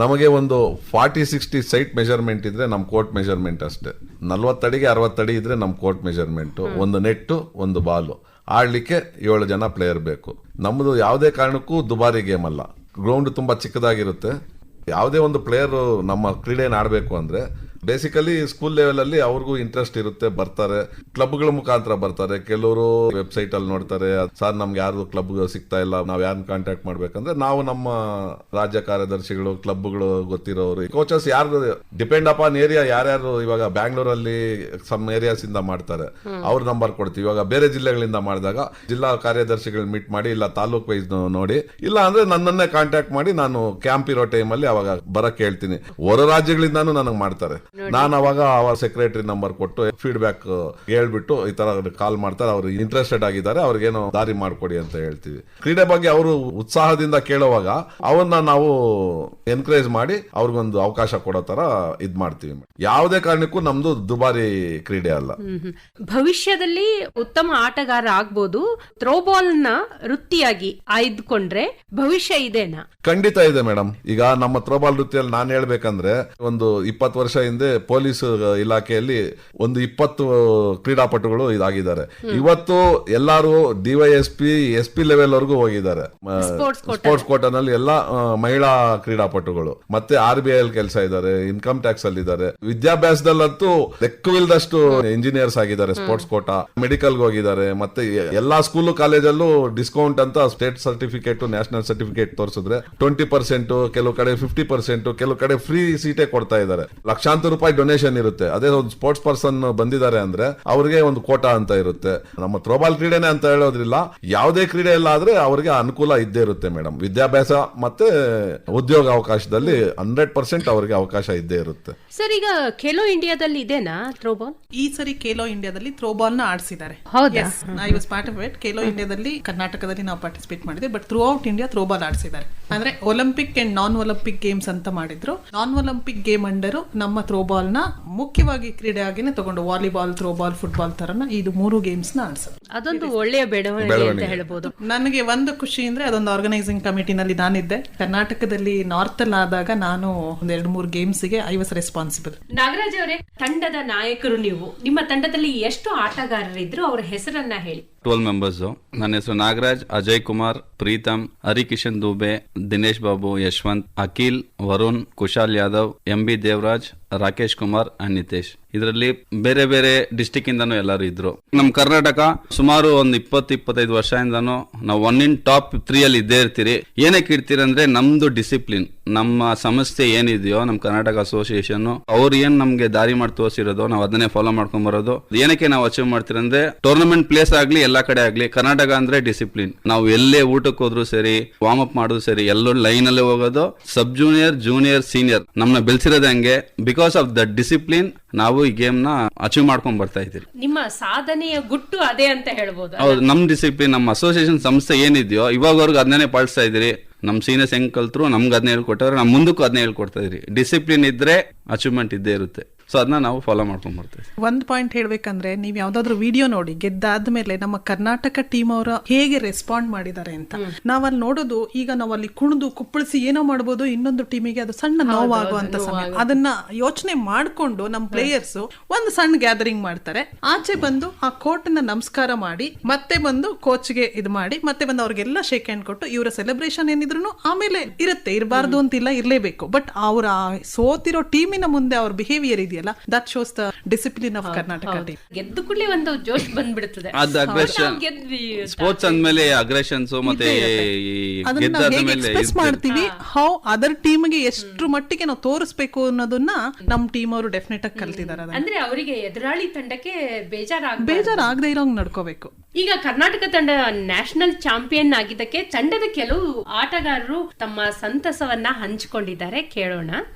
ನಮಗೆ ಒಂದು 40-60 ಸೈಟ್ ಮೆಜರ್ಮೆಂಟ್ ಇದ್ರೆ ನಮ್ ಕೋರ್ಟ್ ಮೆಜರ್ಮೆಂಟ್ ಅಷ್ಟೇ. 40 ಅಡಿಗೆ 60 ಅಡಿ ಇದ್ರೆ ನಮ್ ಕೋರ್ಟ್ ಮೆಜರ್ಮೆಂಟ್, ಒಂದು ನೆಟ್ಟು ಒಂದು ಬಾಲು, ಆಡ್ಲಿಕ್ಕೆ 7 ಜನ ಪ್ಲೇಯರ್ ಬೇಕು. ನಮ್ದು ಯಾವುದೇ ಕಾರಣಕ್ಕೂ ದುಬಾರಿ ಗೇಮ್ ಅಲ್ಲ. ಗ್ರೌಂಡ್ ತುಂಬಾ ಚಿಕ್ಕದಾಗಿರುತ್ತೆ. ಯಾವುದೇ ಒಂದು ಪ್ಲೇಯರ್ ನಮ್ಮ ಕ್ರೀಡೆನ ಆಡ್ಬೇಕು ಅಂದ್ರೆ ಬೇಸಿಕಲಿ ಸ್ಕೂಲ್ ಲೆವೆಲ್ ಅಲ್ಲಿ ಅವ್ರಿಗೂ ಇಂಟ್ರೆಸ್ಟ್ ಇರುತ್ತೆ, ಬರ್ತಾರೆ, ಕ್ಲಬ್ಗಳ ಮುಖಾಂತರ ಬರ್ತಾರೆ. ಕೆಲವರು ವೆಬ್ಸೈಟ್ ಅಲ್ಲಿ ನೋಡ್ತಾರೆ, ಸರ್ ನಮ್ಗೆ ಯಾರು ಕ್ಲಬ್ ಸಿಗ್ತಾ ಇಲ್ಲ, ನಾವ್ ಯಾರನ್ನ ಕಾಂಟ್ಯಾಕ್ಟ್ ಮಾಡ್ಬೇಕಂದ್ರೆ ನಾವು ನಮ್ಮ ರಾಜ್ಯ ಕಾರ್ಯದರ್ಶಿಗಳು, ಕ್ಲಬ್ಗಳು ಗೊತ್ತಿರೋರು, ಕೋಚಸ್ ಯಾರು ಡಿಪೆಂಡ್ ಅಪಾನ್ ಏರಿಯಾ, ಯಾರ್ಯಾರು ಇವಾಗ ಬ್ಯಾಂಗ್ಳೂರಲ್ಲಿ ಸಮ್ ಏರಿಯಾಸ್ ಇಂದ ಮಾಡ್ತಾರೆ ಅವ್ರ ನಂಬರ್ ಕೊಡ್ತೀವಿ. ಇವಾಗ ಬೇರೆ ಜಿಲ್ಲೆಗಳಿಂದ ಮಾಡಿದಾಗ ಜಿಲ್ಲಾ ಕಾರ್ಯದರ್ಶಿಗಳು ಮೀಟ್ ಮಾಡಿ, ಇಲ್ಲ ತಾಲೂಕ್ ವೈಸ್ ನೋಡಿ, ಇಲ್ಲ ಅಂದ್ರೆ ನನ್ನನ್ನೇ ಕಾಂಟ್ಯಾಕ್ಟ್ ಮಾಡಿ ನಾನು ಕ್ಯಾಂಪ್ ಇರೋ ಟೈಮ್ ಅಲ್ಲಿ ಅವಾಗ ಬರಕ್ ಹೇಳ್ತೀನಿ. ಹೊರ ರಾಜ್ಯಗಳಿಂದಾನು ನನಗೆ ಮಾಡ್ತಾರೆ. ನಾನು ಅವಾಗ ಸೆಕ್ರೆಟರಿ ನಂಬರ್ ಕೊಟ್ಟು ಫೀಡ್ಬ್ಯಾಕ್ ಹೇಳ್ಬಿಟ್ಟು ಈ ತರ ಕಾಲ್ ಮಾಡ್ತಾರೆ, ಅವ್ರು ಇಂಟ್ರೆಸ್ಟೆಡ್ ಆಗಿದ್ದಾರೆ, ಅವ್ರಿಗೇನೋ ದಾರಿ ಮಾಡ್ಕೊಡಿ ಅಂತ ಹೇಳ್ತೀವಿ. ಕ್ರೀಡೆ ಬಗ್ಗೆ ಅವರು ಉತ್ಸಾಹದಿಂದ ಕೇಳುವಾಗ ಅವನ್ನ ನಾವು ಎನ್ಕರೇಜ್ ಮಾಡಿ ಅವ್ರಿಗೊಂದು ಅವಕಾಶ ಕೊಡೋ ತರ ಇದ್ ಮಾಡ್ತೀವಿ. ಯಾವುದೇ ಕಾರಣಕ್ಕೂ ನಮ್ದು ದುಬಾರಿ ಕ್ರೀಡೆ ಅಲ್ಲ. ಭವಿಷ್ಯದಲ್ಲಿ ಉತ್ತಮ ಆಟಗಾರ ಆಗ್ಬೋದು. ಥ್ರೋಬಾಲ್ ನ ವೃತ್ತಿಯಾಗಿ ಆಯ್ದುಕೊಂಡ್ರೆ ಭವಿಷ್ಯ ಇದೆನಾ? ಖಂಡಿತ ಇದೆ ಮೇಡಮ್. ಈಗ ನಮ್ಮ ಥ್ರೋಬಾಲ್ ವೃತ್ತಿಯಲ್ಲಿ ನಾನು ಹೇಳ್ಬೇಕಂದ್ರೆ ಒಂದು 20 ವರ್ಷ ಹಿಂದೆ ಪೊಲೀಸ್ ಇಲಾಖೆಯಲ್ಲಿ ಒಂದು 20 ಕ್ರೀಡಾಪಟುಗಳು ಇದಾಗಿದ್ದಾರೆ. ಇವತ್ತು ಎಲ್ಲಾರು DYSP SP ಲೆವೆಲ್ ವರೆಗೂ ಹೋಗಿದ್ದಾರೆ. ಸ್ಪೋರ್ಟ್ಸ್ ಕೋಟಾನಲ್ಲಿ ಎಲ್ಲ ಮಹಿಳಾ ಕ್ರೀಡಾಪಟುಗಳು, ಮತ್ತೆ RBI ಅಲ್ಲಿ ಕೆಲಸ ಇದ್ದಾರೆ, ಇನ್ಕಮ್ ಟ್ಯಾಕ್ಸ್ ಅಲ್ಲಿ ಇದ್ದಾರೆ. ವಿದ್ಯಾಭ್ಯಾಸದಲ್ಲಂತೂ ಲೆಕ್ಕವಿಲ್ಲದಷ್ಟು ಇಂಜಿನಿಯರ್ಸ್ ಆಗಿದ್ದಾರೆ. ಸ್ಪೋರ್ಟ್ಸ್ ಕೋಟಾ, ಮೆಡಿಕಲ್ ಹೋಗಿದ್ದಾರೆ. ಮತ್ತೆ ಎಲ್ಲಾ ಸ್ಕೂಲು ಕಾಲೇಜಲ್ಲೂ ಡಿಸ್ಕೌಂಟ್ ಅಂತ ಸ್ಟೇಟ್ ಸರ್ಟಿಫಿಕೇಟ್, ನ್ಯಾಷನಲ್ ಸರ್ಟಿಫಿಕೇಟ್ ತೋರಿಸಿದ್ರೆ 20%, ಕೆಲವು ಕಡೆ 50%, ಕೆಲವು ಕಡೆ ಫ್ರೀ ಸೀಟೇ ಕೊಡ್ತಾ ಇದ್ದಾರೆ. ಲಕ್ಷಾಂತರ ರೂಪಾಯಿ ಡೊನೇಷನ್ ಇರುತ್ತೆ. ಅದೇ ಒಂದು ಸ್ಪೋರ್ಟ್ಸ್ ಪರ್ಸನ್ ಬಂದಿದ್ದಾರೆ ಅಂದ್ರೆ ಅವ್ರಿಗೆ ಒಂದು ಕೋಟಾ ಅಂತ ಇರುತ್ತೆ. ನಮ್ಮ ಥ್ರೋಬಾಲ್ ಕ್ರೀಡೆನೆ ಅಂತ ಹೇಳೋದ್ರಿಲ್ಲ, ಯಾವುದೇ ಕ್ರೀಡೆ ಎಲ್ಲ ಆದ್ರೆ ಅವ್ರಿಗೆ ಅನುಕೂಲ ಇದ್ದೇ ಇರುತ್ತೆ ಮೇಡಮ್. ವಿದ್ಯಾಭ್ಯಾಸ ಮತ್ತೆ ಉದ್ಯೋಗ ಅವಕಾಶದಲ್ಲಿ 100% ಅವ್ರಿಗೆ ಅವಕಾಶ ಇದ್ದೇ ಇರುತ್ತೆ. ಸರ್, ಈಗ ಖೇಲೋ ಇಂಡಿಯಾದಲ್ಲಿ ಇದೆನಾ ಥ್ರೋಬಾಲ್? ಈ ಸರಿ ಖೇಲೋ ಇಂಡಿಯಾದಲ್ಲಿ ಥ್ರೋಬಾಲ್ ನ ಆಡಿಸಿದ್ದಾರೆ. I was part of it. Khelo ಇಂಡಿಯಾದಲ್ಲಿ ಕರ್ನಾಟಕದಲ್ಲಿ ನಾವು ಪಾರ್ಟಿಸಿಪೇಟ್ ಮಾಡಿದ್ವಿ, but throughout India throwball ಆಡಿಸಿದ್ದಾರೆ. ಅಂದ್ರೆ Olympic and non Olympic games ಅಂತ ಮಾಡಿದ್ರು. ನಾನ್ ಒಲಿಂಪಿಕ್ ಗೇಮ್ ಅಂಡರು ನಮ್ಮ ಥ್ರೋಬಾಲ್ ನ ಮುಖ್ಯವಾಗಿ ಕ್ರೀಡೆ ಆಗಿನೇ ತಗೊಂಡು ವಾಲಿಬಾಲ್, ಥ್ರೋಬಾಲ್, ಫುಟ್ಬಾಲ್ ತರನ ಇದು 3 ಗೇಮ್ಸ್ ನ ಆಡಿಸೋದು. ಅದೊಂದು ಒಳ್ಳೆಯ ಬೆಳವಣಿಗೆ ಅಂತ ಹೇಳ್ಬೋದು. ನನಗೆ ಒಂದು ಖುಷಿ ಅಂದ್ರೆ ಅದೊಂದು ಆರ್ಗನೈಸಿಂಗ್ ಕಮಿಟಿನಲ್ಲಿ ನಾನಿದ್ದೆ. ಕರ್ನಾಟಕದಲ್ಲಿ ನಾರ್ತ್ ಅಲ್ಲಿ ಆದಾಗ ನಾನು ಒಂದ್ 2-3 ಗೇಮ್ಸ್ ಗೆ ಐ ವಾಸ್ ರೆಸ್ಪಾನ್ಸಿಬಲ್. ನಾಗರಾಜ್ ಅವರೇ, ತಂಡದ ನಾಯಕರು ನೀವು. ನಿಮ್ಮ ತಂಡದಲ್ಲಿ ಎಷ್ಟು ಆಟಗಾರರಿದ್ರು, ಅವರ ಹೆಸರನ್ನ ಹೇಳಿ. 12 ಮೆಂಬರ್ಸ್. ನನ್ನ ಹೆಸರು ನಾಗರಾಜ್, ಅಜಯ್ ಕುಮಾರ್, ಪ್ರೀತಮ್, ಹರಿಕಿಶನ್ ದುಬೆ, ದಿನೇಶ್ ಬಾಬು, ಯಶವಂತ್, ಅಖಿಲ್, ವರುಣ್, ಕುಶಾಲ್ ಯಾದವ್, MB ದೇವರಾಜ್, ರಾಕೇಶ್ ಕುಮಾರ್ ಅಂಡ್ ನಿತೇಶ್. ಇದರಲ್ಲಿ ಬೇರೆ ಬೇರೆ ಡಿಸ್ಟಿಕ್ ಇಂದಾನು ಎಲ್ಲರೂ ಇದ್ರು. ನಮ್ ಕರ್ನಾಟಕ ಸುಮಾರು ಒಂದು 20-25 ವರ್ಷದಿಂದಾನು ನಾವು 1 in top 3 ಅಲ್ಲಿ ಇದ್ದೇ ಇರ್ತೀರಿ. ಏನಕ್ಕೆ ಇರ್ತೀರಿ ಅಂದ್ರೆ ನಮ್ದು ಡಿಸಿಪ್ಲಿನ್, ನಮ್ಮ ಸಂಸ್ಥೆ ಏನಿದೆಯೋ ನಮ್ ಕರ್ನಾಟಕ ಅಸೋಸಿಯೇಷನ್, ಅವ್ರು ಏನ್ ನಮ್ಗೆ ದಾರಿ ಮಾಡಿ ತೋರಿಸಿರೋದು ನಾವು ಅದನ್ನೇ ಫಾಲೋ ಮಾಡ್ಕೊಂಡ್ ಬರೋದು. ಏನಕ್ಕೆ ನಾವು ಅಚೀವ್ ಮಾಡ್ತೀರಿ ಅಂದ್ರೆ ಟೂರ್ನಮೆಂಟ್ ಪ್ಲೇಸ್ ಆಗ್ಲಿ ಎಲ್ಲಾ ಕಡೆ ಆಗ್ಲಿ, ಕರ್ನಾಟಕ ಅಂದ್ರೆ ಡಿಸಿಪ್ಲಿನ್. ನಾವು ಎಲ್ಲೇ ಊಟಕ್ಕೆ ಹೋದ್ರು ಸರಿ, ವಾರ್ಮ್ ಅಪ್ ಮಾಡೋದು ಸರಿ, ಎಲ್ಲೋ ಲೈನ್ ಅಲ್ಲೇ ಹೋಗೋದು. ಸಬ್ ಜೂನಿಯರ್, ಜೂನಿಯರ್, ಸೀನಿಯರ್ ನಮ್ನ ಬೆಳೆಸಿರೋದು ಹಂಗೆ. ಬಿಕಾಸ್ ಆಫ್ ದ ಡಿಸಿಪ್ಲಿನ್ ನಾವು ಈ ಗೇಮ್ ನ ಅಚೀವ್ ಮಾಡ್ಕೊಂಡ್ ಬರ್ತಾ ಇದ್ದೀರಿ. ನಿಮ್ಮ ಸಾಧನೆಯ ಗುಟ್ಟು ಅದೇ ಅಂತ ಹೇಳ್ಬೋದು. ಹೌದು, ನಮ್ ಡಿಸಿಪ್ಲಿನ್, ನಮ್ಮ ಅಸೋಸಿಯೇಷನ್ ಸಂಸ್ಥೆ ಏನಿದೆಯೋ ಇವಾಗವರೆಗೂ ಅದನ್ನೇ ಪಾಲಿಸ್ತಾ ಇದ್ದೀರಿ. ನಮ್ ಸೀನಿಯರ್ಸ್ ಹೆಂಗ್ ಕಲ್ತ್ರು ನಮ್ಗೆ ಅದನ್ನೇ ಹೇಳ್ಕೊಟ್ಟವ್ರೆ, ನಮ್ ಮುಂದಕ್ಕೂ ಅದನ್ನೇ ಹೇಳ್ಕೊಡ್ತಾ ಇದೀರಿ. ಡಿಸಿಪ್ಲಿನ್ ಇದ್ರೆ ಅಚೀವ್ಮೆಂಟ್ ಇದ್ದೇ ಇರುತ್ತೆ. ಸೊ ಅದನ್ನ ನಾವು ಫಾಲೋ ಮಾಡ್ಕೊಂಡ್ ಬರ್ತೀವಿ. ಒಂದ್ ಪಾಯಿಂಟ್ ಹೇಳ್ಬೇಕಂದ್ರೆ, ನೀವ್ ಯಾವ್ದಾದ್ರು ವಿಡಿಯೋ ನೋಡಿ ಗೆದ್ದಾದ್ಮೇಲೆ ನಮ್ಮ ಕರ್ನಾಟಕ ಟೀಮ್ ಅವರು ಹೇಗೆ ರೆಸ್ಪಾಂಡ್ ಮಾಡಿದ್ದಾರೆ ಅಂತ ನಾವಲ್ಲಿ ನೋಡೋದು. ಈಗ ನಾವು ಅಲ್ಲಿ ಕುಣಿದು ಕುಪ್ಪಳಿಸಿ ಏನೋ ಮಾಡ್ಬೋದು, ಇನ್ನೊಂದು ಟೀಮಿಗೆ ಅದು ಸಣ್ಣ ನೋವಾಗುವಂತ ಸಮಯ. ಅದನ್ನ ಯೋಚನೆ ಮಾಡ್ಕೊಂಡು ನಮ್ ಪ್ಲೇಯರ್ಸ್ ಒಂದು ಸಣ್ಣ ಗ್ಯಾದರಿಂಗ್ ಮಾಡ್ತಾರೆ. ಆಚೆ ಬಂದು ಆ ಕೋರ್ಟ್ ನ ನಮಸ್ಕಾರ ಮಾಡಿ, ಮತ್ತೆ ಬಂದು ಕೋಚ್ಗೆ ಇದು ಮಾಡಿ, ಮತ್ತೆ ಬಂದು ಅವ್ರಿಗೆಲ್ಲ ಶೇಕ್ ಹ್ಯಾಂಡ್ ಕೊಟ್ಟು, ಇವರ ಸೆಲೆಬ್ರೇಷನ್ ಏನಿದ್ರು ಆಮೇಲೆ ಇರುತ್ತೆ, ಇರಬಾರ್ದು ಅಂತಿಲ್ಲ, ಇರ್ಲೇಬೇಕು. ಬಟ್ ಅವರ ಸೋತಿರೋ ಟೀಮಿನ ಮುಂದೆ ಅವ್ರ ಬಿಹೇವಿಯರ್ ಇದೆಯಲ್ಲ, that shows the discipline of Karnataka team. ಗೆದ್ದು ಕೂಡಲೇ ಒಂದು ಜೋಶ್ ಬಂದ್ಬಿಡುತ್ತದೆ. ಅದು ಅಗ್ರೆಷನ್, ಸ್ಪೋರ್ಟ್ಸ್ ಅಂದ್ಮೇಲೆ ಅಗ್ರೆಷನ್ಸ್ ಮತ್ತೆ ಎಕ್ಸ್ಪ್ರೆಸ್ ಮಾಡ್ತೀವಿ. ಹೌ ಅದರ್ ಟೀಮ್ ಗೆ ಎಷ್ಟು ಮಟ್ಟಿಗೆ ನಾವು ತೋರಿಸ್ಬೇಕು ಅನ್ನೋದನ್ನ ನಮ್ ಟೀಮ್ ಅವರು ಡೆಫಿನೆಟ್ ಆಗಿ ಕಲ್ತಿದ್ದಾರೆ. ಅಂದ್ರೆ ಅವರಿಗೆ ಎದುರಾಳಿ ತಂಡಕ್ಕೆ ಬೇಜಾರಾಗದೆ ಇರೋಂಗ್ ನಡ್ಕೋಬೇಕು. ಈಗ ಕರ್ನಾಟಕ ತಂಡ ನ್ಯಾಷನಲ್ ಚಾಂಪಿಯನ್ ಆಗಿದ್ದಕ್ಕೆ ತಂಡದ ಕೆಲವು ಆಟಗಾರರು ತಮ್ಮ ಸಂತಸವನ್ನ ಹಂಚಿಕೊಂಡಿದ್ದಾರೆ, ಕೇಳೋಣ.